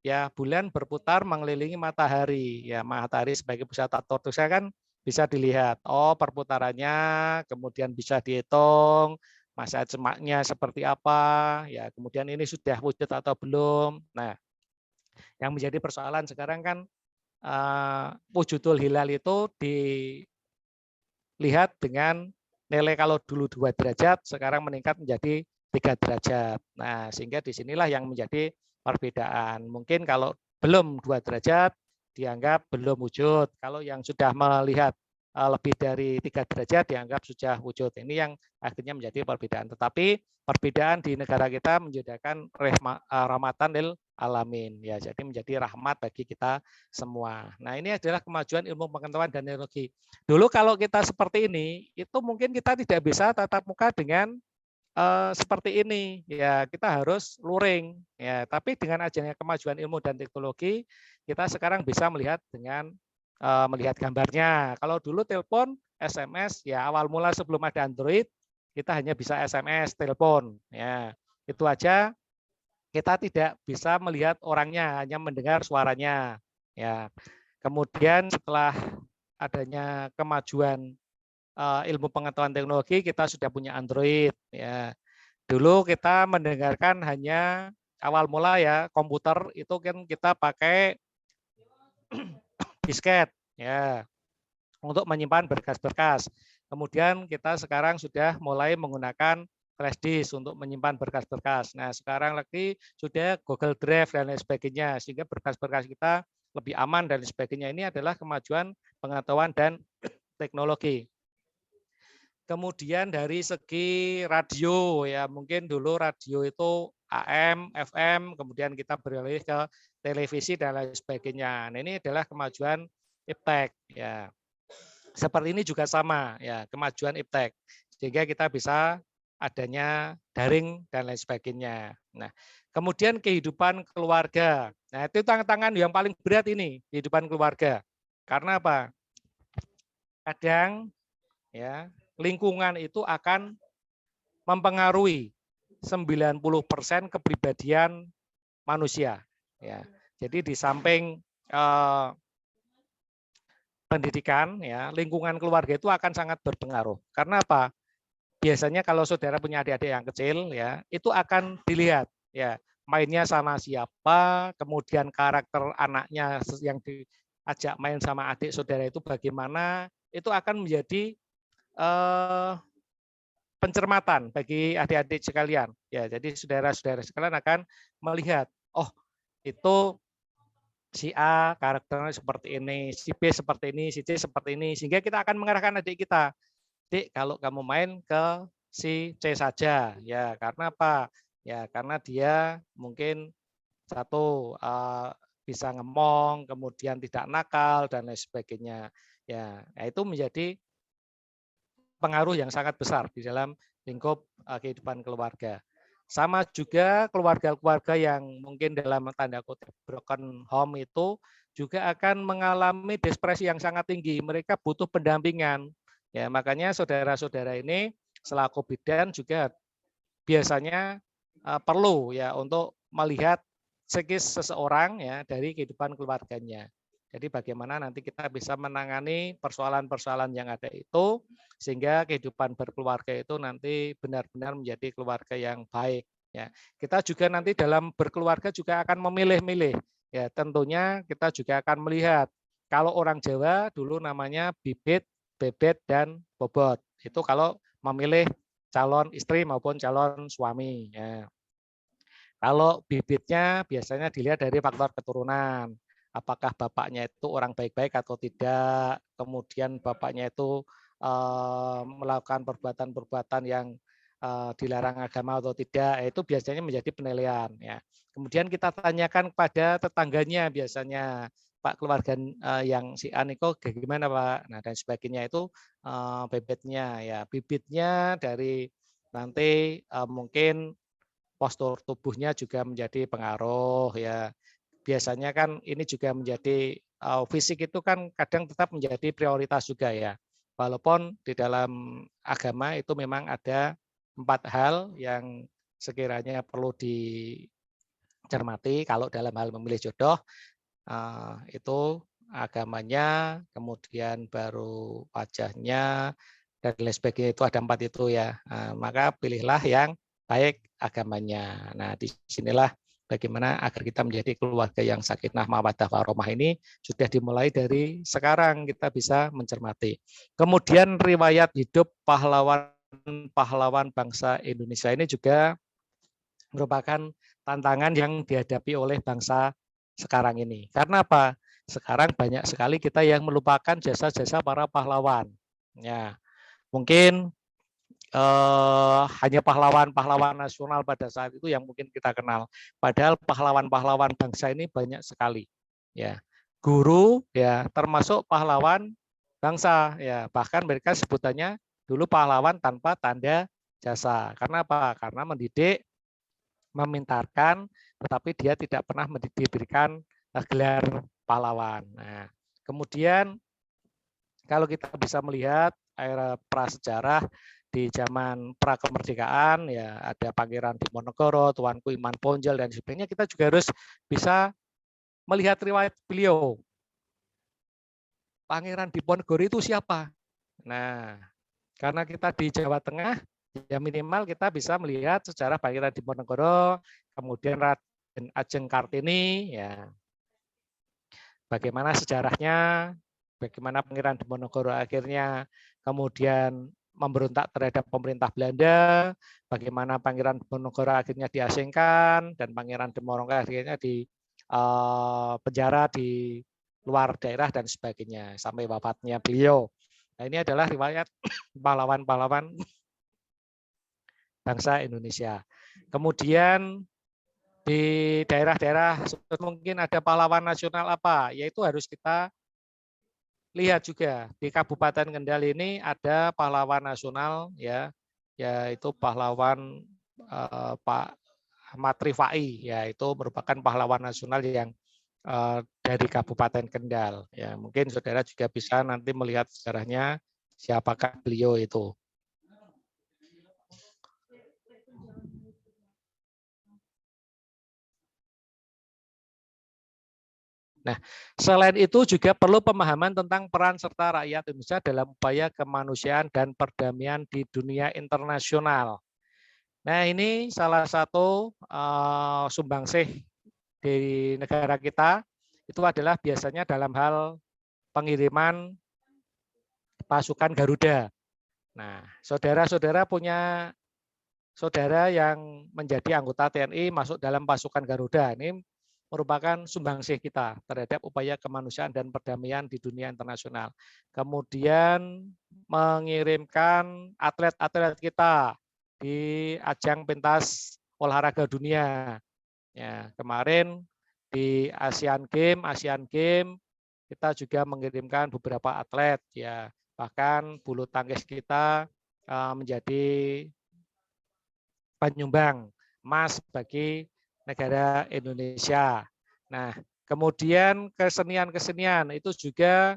Ya bulan berputar mengelilingi matahari. Ya matahari sebagai pusat tortusnya kan bisa dilihat. Oh perputarannya, kemudian bisa dihitung masa semaknya seperti apa, ya kemudian ini sudah wujud atau belum. Nah, yang menjadi persoalan sekarang kan wujudul hilal itu dilihat dengan nilai kalau dulu 2 derajat, sekarang meningkat menjadi 3 derajat. Nah, sehingga disinilah yang menjadi perbedaan. Mungkin kalau belum 2 derajat, dianggap belum wujud. Kalau yang sudah melihat lebih dari 3 derajat, dianggap sudah wujud. Ini yang akhirnya menjadi perbedaan. Tetapi perbedaan di negara kita menjadikan rahmatan lil alamin. Ya, jadi menjadi rahmat bagi kita semua. Nah, ini adalah kemajuan ilmu pengetahuan dan teknologi. Dulu kalau kita seperti ini, itu mungkin kita tidak bisa tatap muka dengan seperti ini. Ya, kita harus luring. Ya, tapi dengan adanya kemajuan ilmu dan teknologi, kita sekarang bisa melihat dengan melihat gambarnya. Kalau dulu telepon, SMS, ya awal mula sebelum ada Android, kita hanya bisa SMS, telepon. Ya, itu aja. Kita tidak bisa melihat orangnya, hanya mendengar suaranya. Ya, kemudian setelah adanya kemajuan ilmu pengetahuan teknologi, kita sudah punya Android. Ya, dulu kita mendengarkan hanya awal mula ya komputer itu kan kita pakai disket ya untuk menyimpan berkas-berkas. Kemudian kita sekarang sudah mulai menggunakan flash disk untuk menyimpan berkas-berkas. Nah, sekarang lagi sudah Google Drive dan lain sebagainya sehingga berkas-berkas kita lebih aman dan sebagainya. Ini adalah kemajuan pengetahuan dan teknologi. Kemudian dari segi radio ya mungkin dulu radio itu AM, FM, kemudian kita beralih ke televisi dan lain sebagainya. Nah, ini adalah kemajuan iptek ya. Seperti ini juga sama ya, kemajuan iptek. Sehingga kita bisa adanya daring dan lain sebagainya. Nah, kemudian kehidupan keluarga. Nah, itu tantangan yang paling berat ini, kehidupan keluarga. Karena apa? Kadang ya, lingkungan itu akan mempengaruhi 90% kepribadian manusia. Ya, jadi di samping pendidikan, ya lingkungan keluarga itu akan sangat berpengaruh. Karena apa? biasanya kalau saudara punya adik-adik yang kecil ya, itu akan dilihat ya, mainnya sama siapa, kemudian karakter anaknya yang diajak main sama adik saudara itu bagaimana, itu akan menjadi pencermatan bagi adik-adik sekalian. Ya, jadi saudara-saudara sekalian akan melihat, oh itu si A karakternya seperti ini, si B seperti ini, si C seperti ini, sehingga kita akan mengarahkan adik kita, Dik, kalau kamu main ke si C saja, ya karena apa? Ya karena dia mungkin satu bisa ngemong, kemudian tidak nakal dan lain sebagainya. Ya, itu menjadi pengaruh yang sangat besar di dalam lingkup kehidupan keluarga. Sama juga keluarga-keluarga yang mungkin dalam tanda kutip broken home itu juga akan mengalami depresi yang sangat tinggi. Mereka butuh pendampingan. Ya, makanya saudara-saudara ini selaku bidan juga biasanya perlu ya untuk melihat psikis seseorang ya dari kehidupan keluarganya. Jadi bagaimana nanti kita bisa menangani persoalan-persoalan yang ada itu sehingga kehidupan berkeluarga itu nanti benar-benar menjadi keluarga yang baik ya. Kita juga nanti dalam berkeluarga juga akan memilih-milih ya, tentunya kita juga akan melihat kalau orang Jawa dulu namanya bibit, bebet dan bobot. Itu kalau memilih calon istri maupun calon suami ya. Kalau bibitnya biasanya dilihat dari faktor keturunan. Apakah bapaknya itu orang baik-baik atau tidak, kemudian bapaknya itu melakukan perbuatan-perbuatan yang dilarang agama atau tidak, itu biasanya menjadi penilaian ya. Kemudian kita tanyakan kepada tetangganya biasanya, Pak keluarga yang si A Niko gimana Pak? Nah dan sebagainya itu bebetnya ya, bibitnya dari nanti mungkin postur tubuhnya juga menjadi pengaruh ya. Biasanya kan ini juga menjadi fisik itu kan kadang tetap menjadi prioritas juga ya. Walaupun di dalam agama itu memang ada 4 hal yang sekiranya perlu dicermati kalau dalam hal memilih jodoh, itu agamanya, kemudian baru wajahnya, dan lain sebagainya itu ada 4 itu ya. Maka pilihlah yang baik agamanya. Nah, disinilah bagaimana agar kita menjadi keluarga yang sakinah mawaddah warahmah ini sudah dimulai dari sekarang kita bisa mencermati. Kemudian riwayat hidup pahlawan-pahlawan bangsa Indonesia ini juga merupakan tantangan yang dihadapi oleh bangsa sekarang ini. Karena apa? Sekarang banyak sekali kita yang melupakan jasa-jasa para pahlawan. Ya, mungkin hanya pahlawan-pahlawan nasional pada saat itu yang mungkin kita kenal. Padahal pahlawan-pahlawan bangsa ini banyak sekali. Ya, guru ya termasuk pahlawan bangsa. Ya, bahkan mereka sebutannya dulu pahlawan tanpa tanda jasa. Karena apa? Karena mendidik, memintarkan, tetapi dia tidak pernah diberikan gelar pahlawan. Nah, kemudian kalau kita bisa melihat era prasejarah di zaman prakemerdekaan ya ada Pangeran Diponegoro, Tuanku Iman Ponjol dan sebagainya, kita juga harus bisa melihat riwayat beliau. Pangeran Diponegoro itu siapa? Nah, karena kita di Jawa Tengah, ya minimal kita bisa melihat sejarah Pangeran Diponegoro, kemudian Raden Ajeng Kartini, ya bagaimana sejarahnya, bagaimana Pangeran Diponegoro akhirnya kemudian memberontak terhadap pemerintah Belanda, bagaimana Pangeran Diponegoro akhirnya diasingkan dan Pangeran Diponegoro akhirnya di penjara di luar daerah dan sebagainya sampai wafatnya beliau. Nah, ini adalah riwayat pahlawan-pahlawan bangsa Indonesia. Kemudian di daerah-daerah mungkin ada pahlawan nasional apa, yaitu harus kita lihat juga di Kabupaten Kendal ini ada pahlawan nasional ya, yaitu pahlawan Pak Ahmad Rifai, yaitu merupakan pahlawan nasional yang dari Kabupaten Kendal. Ya, mungkin saudara juga bisa nanti melihat sejarahnya siapakah beliau itu. Nah, selain itu juga perlu pemahaman tentang peran serta rakyat Indonesia dalam upaya kemanusiaan dan perdamaian di dunia internasional. Nah, ini salah satu sumbangsih di negara kita itu adalah biasanya dalam hal pengiriman pasukan Garuda. Nah, saudara-saudara punya saudara yang menjadi anggota TNI masuk dalam pasukan Garuda. Ini merupakan sumbangsih kita terhadap upaya kemanusiaan dan perdamaian di dunia internasional. Kemudian mengirimkan atlet-atlet kita di ajang pentas olahraga dunia. Ya, kemarin di Asian Games kita juga mengirimkan beberapa atlet ya, bahkan bulu tangkis kita menjadi penyumbang emas bagi negara Indonesia. Nah, kemudian kesenian-kesenian itu juga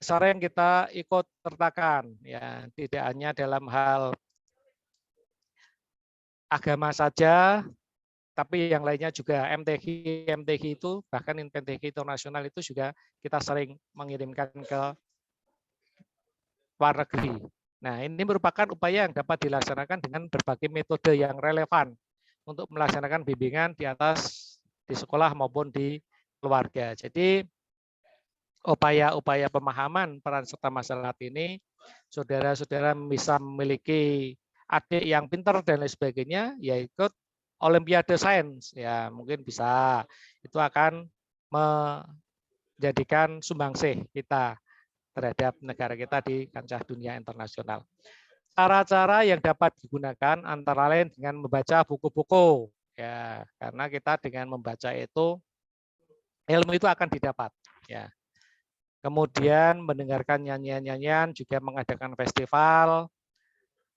sering kita ikut sertakan ya, tidak hanya dalam hal agama saja, tapi yang lainnya juga MTQ itu, bahkan MTQ internasional itu juga kita sering mengirimkan ke luar negeri. Nah, ini merupakan upaya yang dapat dilaksanakan dengan berbagai metode yang relevan untuk melaksanakan bimbingan di sekolah maupun di keluarga. Jadi upaya-upaya pemahaman peran serta masyarakat ini, saudara-saudara bisa memiliki adik yang pintar dan lain sebagainya, ya ikut Olimpiade Sains, ya mungkin bisa. Itu akan menjadikan sumbangsih kita terhadap negara kita di kancah dunia internasional. Cara-cara yang dapat digunakan antara lain dengan membaca buku-buku, ya karena kita dengan membaca itu ilmu itu akan didapat, ya. Kemudian mendengarkan nyanyian-nyanyian, juga mengadakan festival,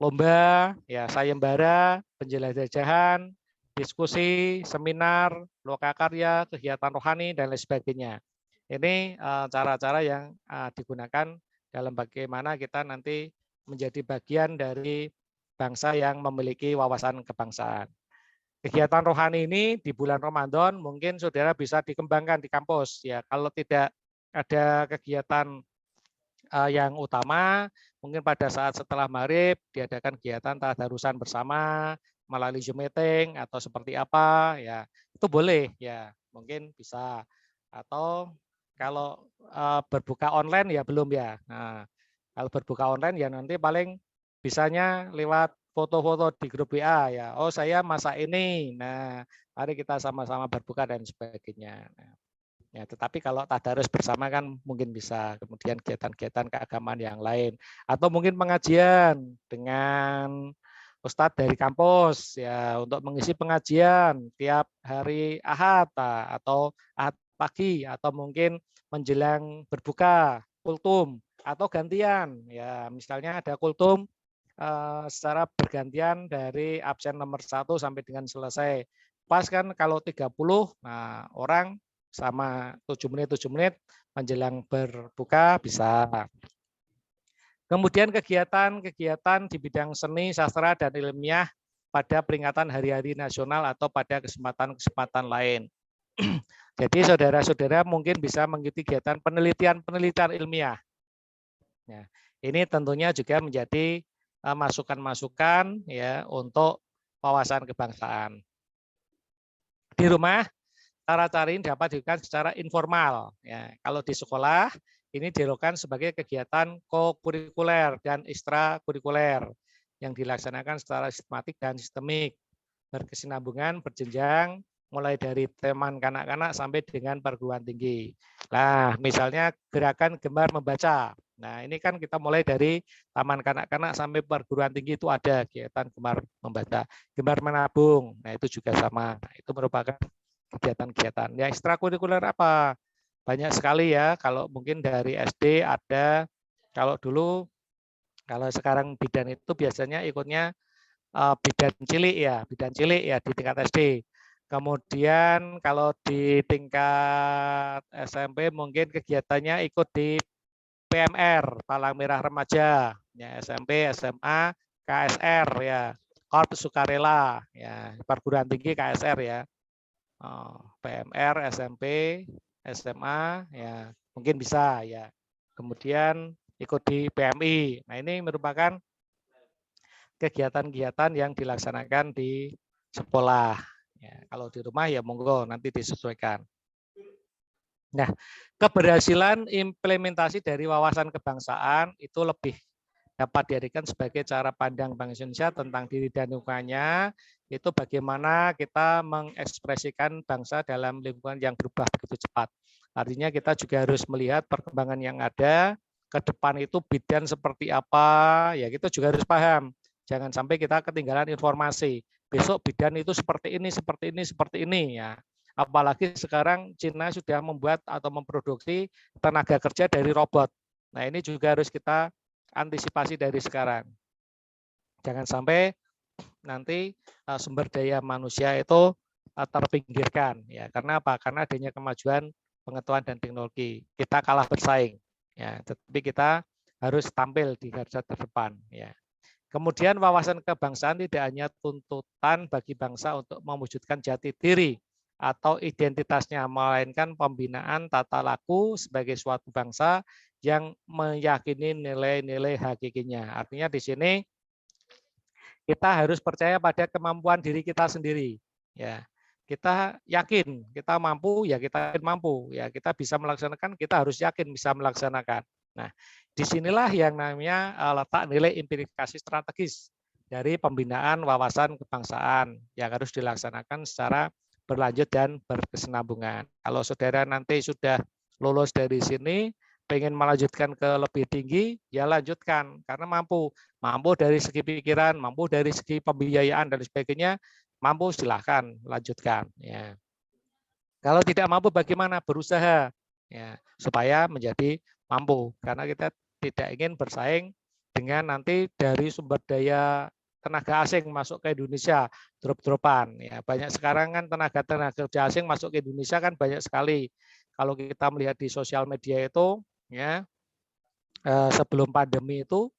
lomba, ya sayembara, penjelajahan, diskusi, seminar, lokakarya, kegiatan rohani dan lain sebagainya. Ini cara-cara yang digunakan dalam bagaimana kita nanti menjadi bagian dari bangsa yang memiliki wawasan kebangsaan. Kegiatan rohani ini di bulan Ramadan mungkin saudara bisa dikembangkan di kampus. Ya, kalau tidak ada kegiatan yang utama, mungkin pada saat setelah maghrib diadakan kegiatan tadarusan bersama melalui Zoom meeting atau seperti apa, ya itu boleh, ya mungkin bisa. Atau kalau berbuka online ya belum ya. Nah, kalau berbuka online ya nanti paling bisanya lewat foto-foto di grup WA ya. Oh saya masak ini, nah mari kita sama-sama berbuka dan sebagainya. Nah, ya, tetapi kalau tadarus bersama kan mungkin bisa, kemudian kegiatan-kegiatan keagamaan yang lain, atau mungkin pengajian dengan ustadz dari kampus ya untuk mengisi pengajian tiap hari Ahad atau Ahad pagi atau mungkin menjelang berbuka kultum atau gantian ya, misalnya ada kultum secara bergantian dari absen nomor 1 sampai dengan selesai. Pas kan kalau 30, nah orang sama 7 menit menjelang berbuka bisa. Kemudian kegiatan-kegiatan di bidang seni, sastra, dan ilmiah pada peringatan hari-hari nasional atau pada kesempatan-kesempatan lain. Jadi saudara-saudara mungkin bisa mengikuti kegiatan penelitian ilmiah. Ya, ini tentunya juga menjadi masukan-masukan ya untuk wawasan kebangsaan. Di rumah cara-cara ini dapat dilakukan secara informal. Ya, kalau di sekolah ini dilakukan sebagai kegiatan kokurikuler dan ekstrakurikuler yang dilaksanakan secara sistematik dan sistemik, berkesinambungan, berjenjang, mulai dari teman kanak-kanak sampai dengan perguruan tinggi. Nah, misalnya gerakan gemar membaca. Nah, ini kan kita mulai dari taman kanak-kanak sampai perguruan tinggi itu ada kegiatan gemar membaca, gemar menabung. Nah, itu juga sama. Itu merupakan kegiatan-kegiatan. Ya, ekstrakurikuler apa? Banyak sekali ya. Kalau mungkin dari SD ada, kalau dulu, kalau sekarang bidan itu biasanya ikutnya bidan cilik ya di tingkat SD. Kemudian kalau di tingkat SMP mungkin kegiatannya ikut di PMR, Palang Merah Remaja, ya SMP, SMA, KSR ya, Korps Sukarela ya, perguruan tinggi KSR ya. PMR, SMP, SMA, ya mungkin bisa ya. Kemudian ikut di PMI. Nah ini merupakan kegiatan-kegiatan yang dilaksanakan di sekolah. Ya, kalau di rumah ya monggo nanti disesuaikan. Nah, keberhasilan implementasi dari wawasan kebangsaan itu lebih dapat dijadikan sebagai cara pandang Bank Indonesia tentang diri dan lingkungannya, itu bagaimana kita mengekspresikan bangsa dalam lingkungan yang berubah begitu cepat. Artinya kita juga harus melihat perkembangan yang ada, ke depan itu bidan seperti apa, ya kita juga harus paham. Jangan sampai kita ketinggalan informasi. Besok bidan itu seperti ini, seperti ini, seperti ini. Ya. Apalagi sekarang Cina sudah membuat atau memproduksi tenaga kerja dari robot. Nah ini juga harus kita antisipasi dari sekarang. Jangan sampai nanti sumber daya manusia itu terpinggirkan. Ya, karena apa? Karena adanya kemajuan pengetahuan dan teknologi. Kita kalah bersaing. Ya, tetapi kita harus tampil di garda terdepan. Ya. Kemudian wawasan kebangsaan tidak hanya tuntutan bagi bangsa untuk mewujudkan jati diri atau identitasnya, melainkan pembinaan tata laku sebagai suatu bangsa yang meyakini nilai-nilai hakikinya. Artinya di sini kita harus percaya pada kemampuan diri kita sendiri. Ya, kita yakin kita mampu, ya kita mampu, ya kita bisa melaksanakan, kita harus yakin bisa melaksanakan. Nah, disinilah yang namanya letak nilai implikasi strategis dari pembinaan wawasan kebangsaan yang harus dilaksanakan secara berlanjut dan berkesinambungan. Kalau saudara nanti sudah lulus dari sini, pengen melanjutkan ke lebih tinggi, ya lanjutkan karena mampu dari segi pikiran, mampu dari segi pembiayaan dan sebagainya, mampu silahkan lanjutkan. Ya. Kalau tidak mampu bagaimana? Berusaha ya supaya menjadi mampu karena kita tidak ingin bersaing dengan nanti dari sumber daya tenaga asing masuk ke Indonesia drop-dropan ya banyak sekarang kan tenaga kerja asing masuk ke Indonesia kan banyak sekali kalau kita melihat di sosial media itu ya sebelum pandemi itu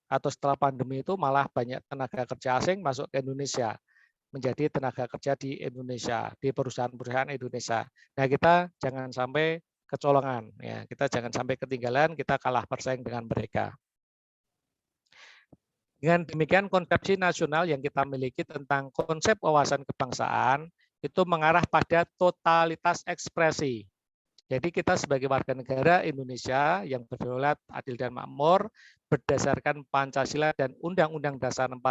atau setelah pandemi itu malah banyak tenaga kerja asing masuk ke Indonesia menjadi tenaga kerja di Indonesia di perusahaan-perusahaan Indonesia. Nah kita jangan sampai kecolongan ya kita jangan sampai ketinggalan kita kalah bersaing dengan mereka. Dengan demikian konsepsi nasional yang kita miliki tentang konsep wawasan kebangsaan itu mengarah pada totalitas ekspresi. Jadi kita sebagai warga negara Indonesia yang berdaulat, adil dan makmur berdasarkan Pancasila dan Undang-Undang Dasar 45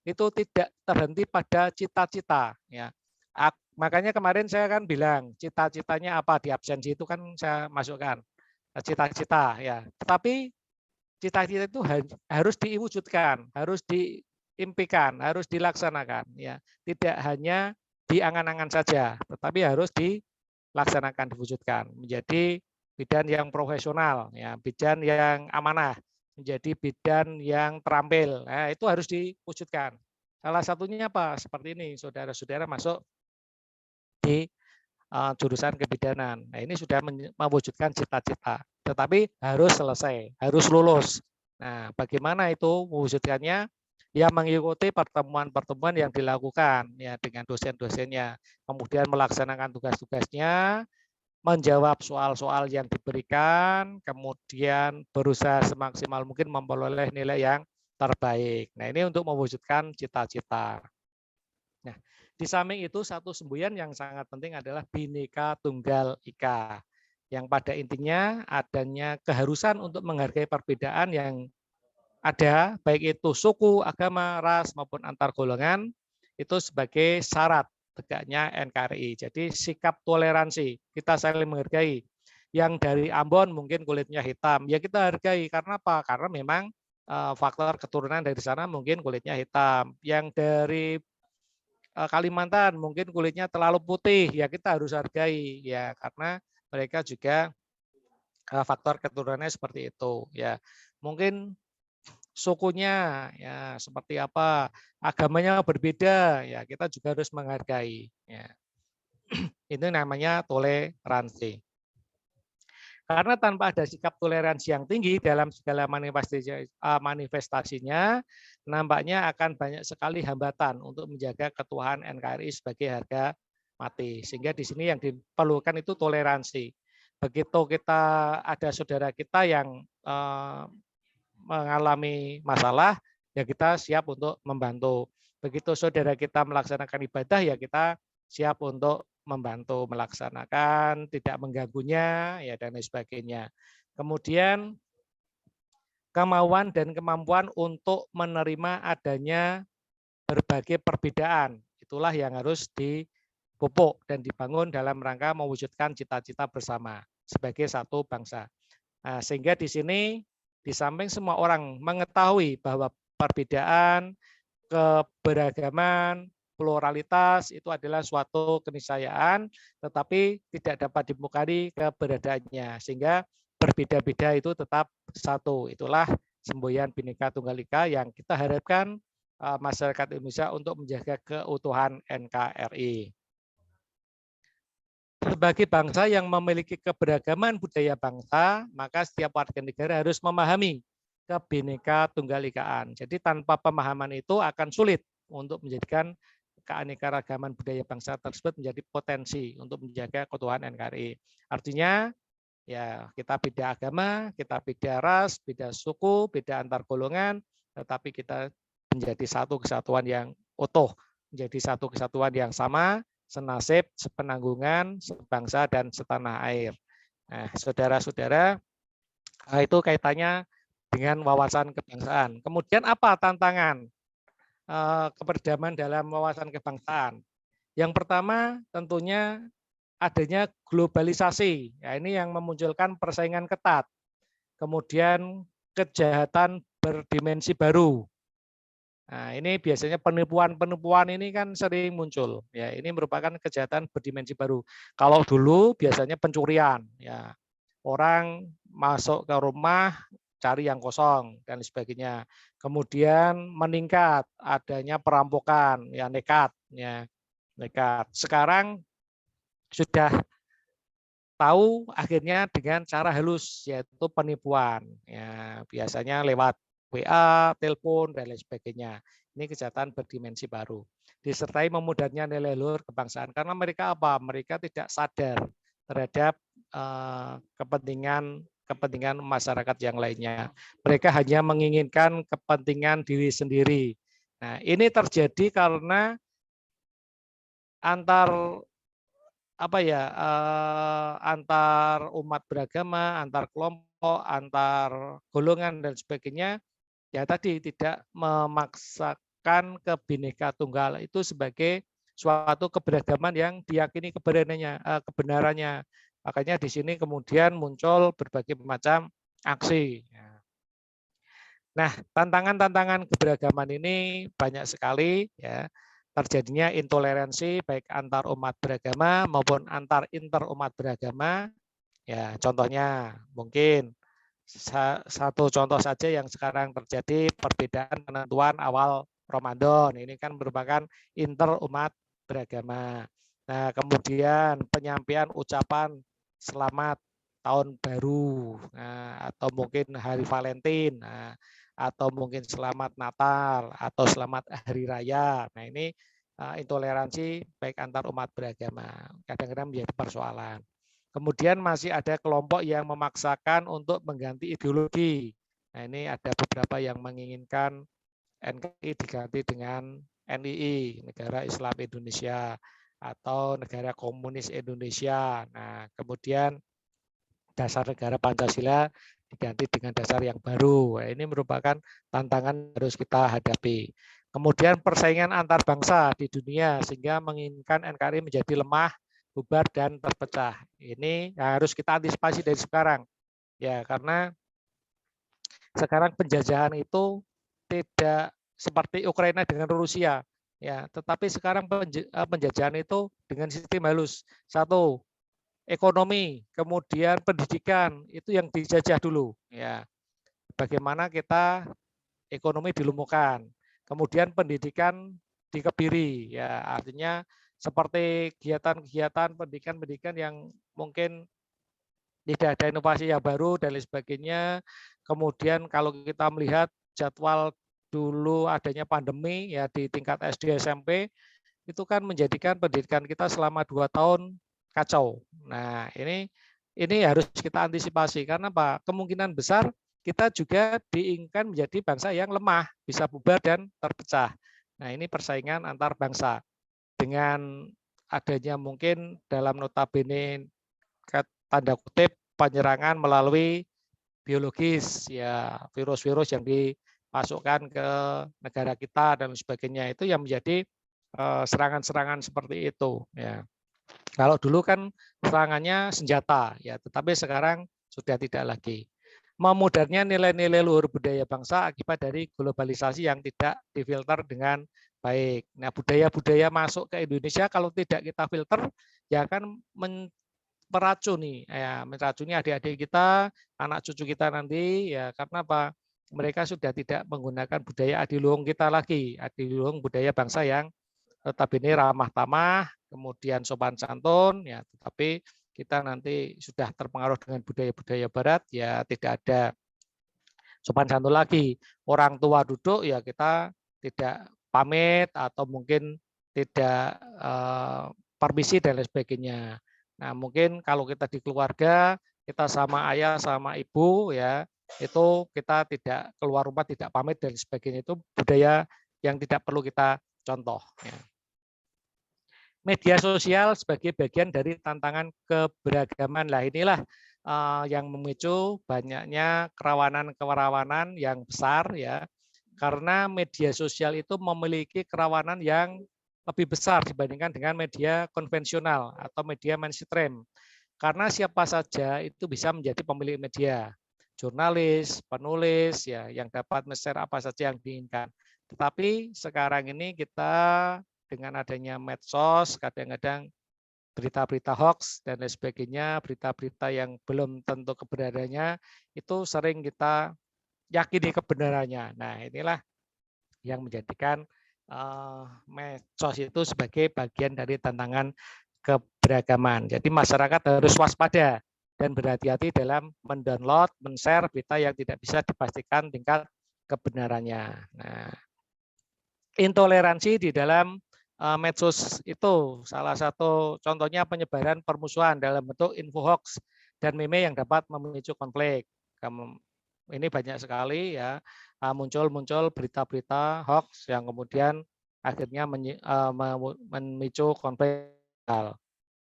itu tidak terhenti pada cita-cita. Ya. Makanya kemarin saya kan bilang cita-citanya apa di absensi itu kan saya masukkan cita-cita ya. Tetapi cita-cita itu harus diwujudkan, harus diimpikan, harus dilaksanakan. Ya. Tidak hanya diangan-angan saja, tetapi harus dilaksanakan, diwujudkan. Menjadi bidan yang profesional, ya, bidan yang amanah, menjadi bidan yang terampil. Nah, itu harus diwujudkan. Salah satunya apa? Seperti ini, saudara-saudara masuk di jurusan kebidanan. Nah, ini sudah mewujudkan cita-cita, tetapi harus selesai, harus lulus. Nah, bagaimana itu mewujudkannya? Ya mengikuti pertemuan-pertemuan yang dilakukan ya dengan dosen-dosennya, kemudian melaksanakan tugas-tugasnya, menjawab soal-soal yang diberikan, kemudian berusaha semaksimal mungkin memperoleh nilai yang terbaik. Nah, ini untuk mewujudkan cita-cita. Nah, di samping itu satu semboyan yang sangat penting adalah Bhinneka Tunggal Ika. Yang pada intinya adanya keharusan untuk menghargai perbedaan yang ada, baik itu suku, agama, ras, maupun antar golongan, itu sebagai syarat tegaknya NKRI. Jadi sikap toleransi, kita saling menghargai. Yang dari Ambon mungkin kulitnya hitam, ya kita hargai. Karena apa? Karena memang faktor keturunan dari sana mungkin kulitnya hitam. Yang dari Kalimantan mungkin kulitnya terlalu putih, ya kita harus hargai. Ya karena mereka juga faktor keturunannya seperti itu. Ya mungkin sukunya ya seperti apa, agamanya berbeda ya kita juga harus menghargai ya. Itu namanya toleransi. Karena tanpa ada sikap toleransi yang tinggi dalam segala manifestasinya, nampaknya akan banyak sekali hambatan untuk menjaga ketuhanan NKRI sebagai harga mati. Sehingga di sini yang diperlukan itu toleransi. Begitu kita ada saudara kita yang mengalami masalah, ya kita siap untuk membantu. Begitu saudara kita melaksanakan ibadah, ya kita siap untuk membantu melaksanakan, tidak mengganggunya, ya dan lain sebagainya. Kemudian kemauan dan kemampuan untuk menerima adanya berbagai perbedaan. Itulah yang harus dipupuk dan dibangun dalam rangka mewujudkan cita-cita bersama sebagai satu bangsa. Nah, sehingga di sini di samping semua orang mengetahui bahwa perbedaan, keberagaman, pluralitas itu adalah suatu keniscayaan, tetapi tidak dapat dipungkari keberadaannya. Sehingga berbeda-beda itu tetap satu. Itulah semboyan Bhinneka Tunggal Ika yang kita harapkan masyarakat Indonesia untuk menjaga keutuhan NKRI. Sebagai bangsa yang memiliki keberagaman budaya bangsa, maka setiap warga negara harus memahami Bhinneka Tunggal Ikaan. Jadi tanpa pemahaman itu akan sulit untuk menjadikan keanekaragaman budaya bangsa tersebut menjadi potensi untuk menjaga keutuhan NKRI. Artinya ya kita beda agama, kita beda ras, beda suku, beda antar golongan, tetapi kita menjadi satu kesatuan yang utuh, menjadi satu kesatuan yang sama, senasib, sepenanggungan, sebangsa, dan setanah air. Nah, saudara-saudara, itu kaitannya dengan wawasan kebangsaan. Kemudian apa tantangan keberagaman dalam wawasan kebangsaan? Yang pertama tentunya adanya globalisasi. Ya, ini yang memunculkan persaingan ketat. Kemudian kejahatan berdimensi baru. Nah, ini biasanya penipuan-penipuan ini kan sering muncul. Ya, ini merupakan kejahatan berdimensi baru. Kalau dulu biasanya pencurian, ya. Orang masuk ke rumah cari yang kosong dan sebagainya. Kemudian meningkat adanya perampokan, ya nekat, ya. Nekat. Sekarang sudah tahu akhirnya dengan cara halus yaitu penipuan. Ya, biasanya lewat WA, telepon, dan lain sebagainya. Ini kejahatan berdimensi baru. Disertai memudahnya nilai luhur kebangsaan. Karena mereka apa? Mereka tidak sadar terhadap kepentingan masyarakat yang lainnya. Mereka hanya menginginkan kepentingan diri sendiri. Nah, ini terjadi karena antar antar umat beragama, antar kelompok, antar golongan dan sebagainya, ya tadi tidak memaksakan Bhinneka Tunggal itu sebagai suatu keberagaman yang diyakini kebenarannya. Makanya di sini kemudian muncul berbagai macam aksi. Nah, tantangan-tantangan keberagaman ini banyak sekali, ya. Terjadinya intoleransi baik antar umat beragama maupun antar interumat beragama. Ya, contohnya mungkin satu contoh saja yang sekarang terjadi, perbedaan penentuan awal Ramadan. Ini kan merupakan interumat beragama. Nah, kemudian penyampaian ucapan selamat tahun baru, atau mungkin hari Valentine, atau mungkin selamat Natal atau selamat Hari Raya. Nah, ini intoleransi baik antar umat beragama. Kadang-kadang menjadi persoalan. Kemudian masih ada kelompok yang memaksakan untuk mengganti ideologi. Nah, ini ada beberapa yang menginginkan NKRI diganti dengan NII, Negara Islam Indonesia, atau Negara Komunis Indonesia. Nah, kemudian dasar negara Pancasila diganti dengan dasar yang baru. Nah, ini merupakan tantangan harus kita hadapi. Kemudian persaingan antar bangsa di dunia sehingga menginginkan NKRI menjadi lemah, bubar dan terpecah. Ini harus kita antisipasi dari sekarang. Ya, karena sekarang penjajahan itu tidak seperti Ukraina dengan Rusia. Ya, tetapi sekarang penjajahan itu dengan sistem halus. Satu, ekonomi, kemudian pendidikan, itu yang dijajah dulu. Ya, bagaimana kita ekonomi dilumuhkan, kemudian pendidikan dikebiri. Ya, artinya seperti kegiatan-kegiatan pendidikan yang mungkin tidak ada inovasi yang baru dan lain sebagainya. Kemudian kalau kita melihat jadwal dulu adanya pandemi ya di tingkat SD SMP itu kan menjadikan pendidikan kita selama 2 tahun kacau. Nah, ini harus kita antisipasi karena apa? Kemungkinan besar kita juga diinginkan menjadi bangsa yang lemah, bisa bubar dan terpecah. Nah, ini persaingan antar bangsa dengan adanya mungkin dalam notabene tanda kutip penyerangan melalui biologis, ya virus-virus yang dimasukkan ke negara kita dan sebagainya, itu yang menjadi serangan-serangan seperti itu. Ya. Kalau dulu kan serangannya senjata, ya, tetapi sekarang sudah tidak lagi. Memudarnya nilai-nilai luhur budaya bangsa akibat dari globalisasi yang tidak difilter dengan baik. Nah, budaya-budaya masuk ke Indonesia kalau tidak kita filter, ya akan meracuni adik-adik kita, anak cucu kita nanti, ya karena apa? Mereka sudah tidak menggunakan budaya adiluhung kita lagi, adiluhung budaya bangsa yang notabene ramah tamah, kemudian sopan santun, ya tetapi kita nanti sudah terpengaruh dengan budaya-budaya barat, ya tidak ada sopan santun lagi. Orang tua duduk, ya kita tidak pamit atau mungkin tidak permisi dan lain sebagainya. Nah, mungkin kalau kita di keluarga, kita sama ayah, sama ibu, ya itu kita tidak keluar rumah, tidak pamit dan sebagainya, itu budaya yang tidak perlu kita contoh. Ya. Media sosial sebagai bagian dari tantangan keberagaman. Lah inilah yang memicu banyaknya kerawanan-kerawanan yang besar, ya karena media sosial itu memiliki kerawanan yang lebih besar dibandingkan dengan media konvensional atau media mainstream. Karena siapa saja itu bisa menjadi pemilik media, jurnalis, penulis, ya yang dapat men-share apa saja yang diinginkan. Tetapi sekarang ini kita dengan adanya medsos, kadang-kadang berita-berita hoax dan lain sebagainya, berita-berita yang belum tentu kebenarannya, itu sering kita yakini kebenarannya. Nah, inilah yang menjadikan medsos itu sebagai bagian dari tantangan keberagaman. Jadi masyarakat harus waspada dan berhati-hati dalam mendownload, men-share berita yang tidak bisa dipastikan tingkat kebenarannya. Nah, intoleransi di dalam medsos itu salah satu contohnya penyebaran permusuhan dalam bentuk info hoax dan meme yang dapat memicu konflik. Ini banyak sekali, ya muncul berita-berita hoax yang kemudian akhirnya memicu konflik.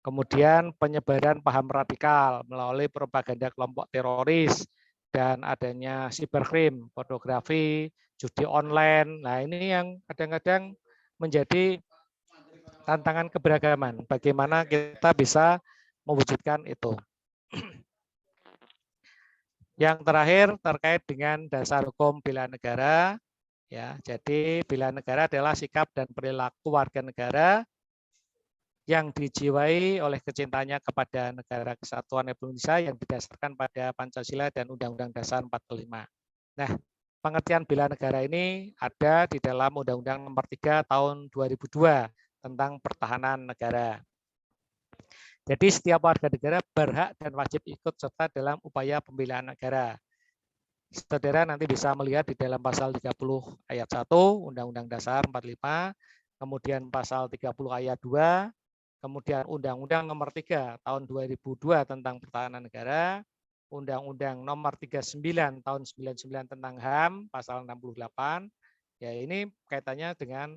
Kemudian penyebaran paham radikal melalui propaganda kelompok teroris dan adanya cybercrime, pornografi, judi online. Nah, ini yang kadang-kadang menjadi tantangan keberagaman. Bagaimana kita bisa mewujudkan itu. Yang terakhir terkait dengan dasar hukum bela negara, ya. Jadi bela negara adalah sikap dan perilaku warga negara yang dijiwai oleh kecintanya kepada negara kesatuan Republik Indonesia yang didasarkan pada Pancasila dan Undang-Undang Dasar 45. Nah, pengertian bela negara ini ada di dalam Undang-Undang Nomor 3 Tahun 2002 tentang pertahanan negara. Jadi setiap warga negara berhak dan wajib ikut serta dalam upaya pembelaan negara. Saudara nanti bisa melihat di dalam pasal 30 ayat 1 Undang-Undang Dasar 45, kemudian pasal 30 ayat 2, kemudian Undang-Undang Nomor 3 Tahun 2002 tentang pertahanan negara, Undang-Undang Nomor 39 Tahun 99 tentang HAM pasal 68. Ya, ini kaitannya dengan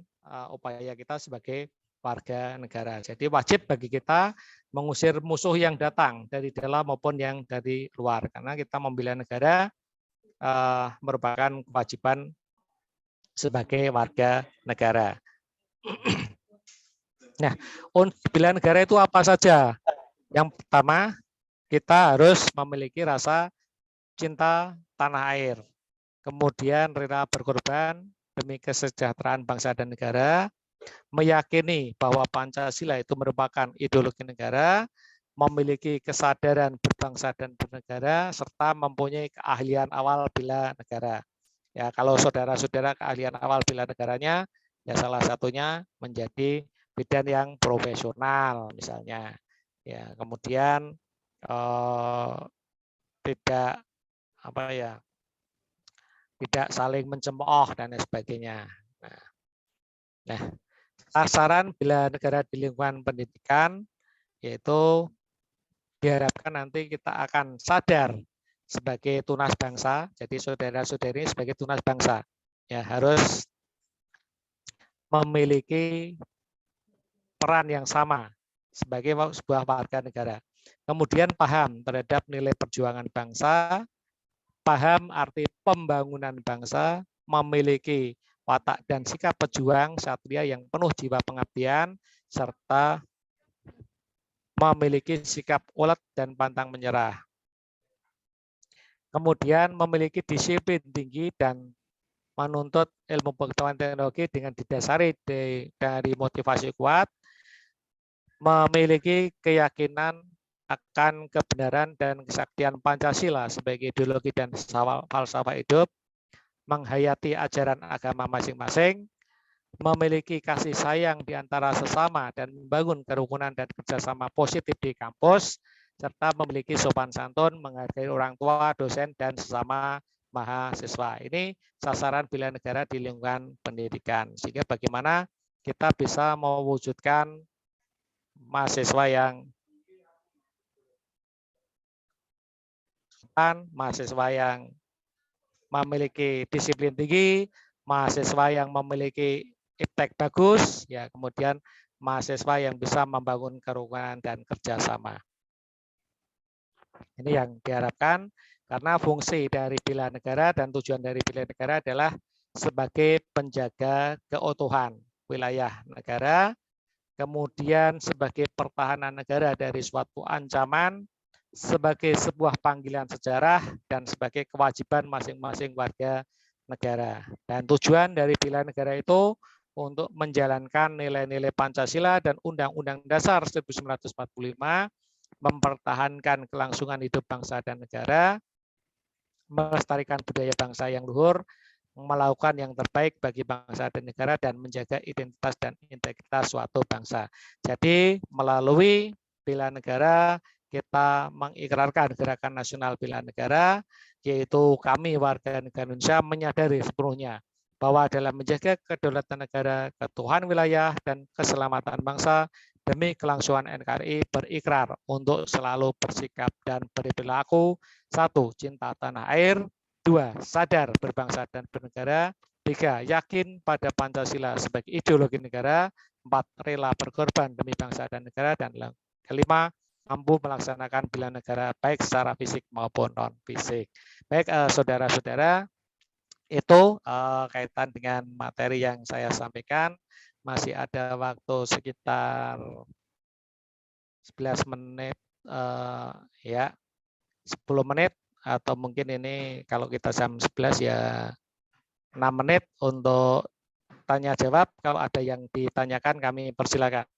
upaya kita sebagai warga negara. Jadi wajib bagi kita mengusir musuh yang datang dari dalam maupun yang dari luar, karena kita membela negara merupakan kewajiban sebagai warga negara. Nah, bela negara itu apa saja? Yang pertama, kita harus memiliki rasa cinta tanah air. Kemudian rela berkorban demi kesejahteraan bangsa dan negara, meyakini bahwa Pancasila itu merupakan ideologi negara, memiliki kesadaran berbangsa dan bernegara, serta mempunyai keahlian awal bela negara. Ya, kalau saudara-saudara keahlian awal bela negaranya, ya salah satunya menjadi bidan yang profesional, misalnya. Ya, kemudian tidak tidak saling mencemooh dan sebagainya. Nah, Sasaran bela negara di lingkungan pendidikan yaitu diharapkan nanti kita akan sadar sebagai tunas bangsa. Jadi saudara-saudari sebagai tunas bangsa ya harus memiliki peran yang sama sebagai sebuah warga negara. Kemudian paham terhadap nilai perjuangan bangsa, paham arti pembangunan bangsa, memiliki watak dan sikap pejuang satria yang penuh jiwa pengabdian, serta memiliki sikap ulet dan pantang menyerah. Kemudian memiliki disiplin tinggi dan menuntut ilmu pengetahuan teknologi dengan didasari dari motivasi kuat, memiliki keyakinan akan kebenaran dan kesaktian Pancasila sebagai ideologi dan falsafah hidup, menghayati ajaran agama masing-masing, memiliki kasih sayang di antara sesama dan membangun kerukunan dan kerjasama positif di kampus, serta memiliki sopan santun, menghargai orang tua, dosen, dan sesama mahasiswa. Ini sasaran bela negara di lingkungan pendidikan. Sehingga bagaimana kita bisa mewujudkan mahasiswa yang mahasiswa yang memiliki disiplin tinggi, mahasiswa yang memiliki iptek bagus, ya kemudian mahasiswa yang bisa membangun kerukunan dan kerjasama. Ini yang diharapkan karena fungsi dari bela negara dan tujuan dari bela negara adalah sebagai penjaga keutuhan wilayah negara, kemudian sebagai pertahanan negara dari suatu ancaman, sebagai sebuah panggilan sejarah, dan sebagai kewajiban masing-masing warga negara. Dan tujuan dari bela negara itu untuk menjalankan nilai-nilai Pancasila dan Undang-Undang Dasar 1945, mempertahankan kelangsungan hidup bangsa dan negara, melestarikan budaya bangsa yang luhur, melakukan yang terbaik bagi bangsa dan negara, dan menjaga identitas dan integritas suatu bangsa. Jadi melalui bela negara kita mengikrarkan gerakan nasional bela negara, yaitu kami warga negara Indonesia menyadari sepenuhnya bahwa dalam menjaga kedaulatan negara, keutuhan wilayah, dan keselamatan bangsa demi kelangsungan NKRI berikrar untuk selalu bersikap dan berperilaku 1. Cinta tanah air, 2. Sadar berbangsa dan bernegara, 3. Yakin pada Pancasila sebagai ideologi negara, 4. Rela berkorban demi bangsa dan negara, dan 5. Mampu melaksanakan bela negara baik secara fisik maupun non fisik. Baik saudara-saudara, itu kaitan dengan materi yang saya sampaikan. Masih ada waktu sekitar 11 menit ya, 10 menit atau mungkin ini kalau kita jam 11 ya 6 menit untuk tanya jawab. Kalau ada yang ditanyakan kami persilakan.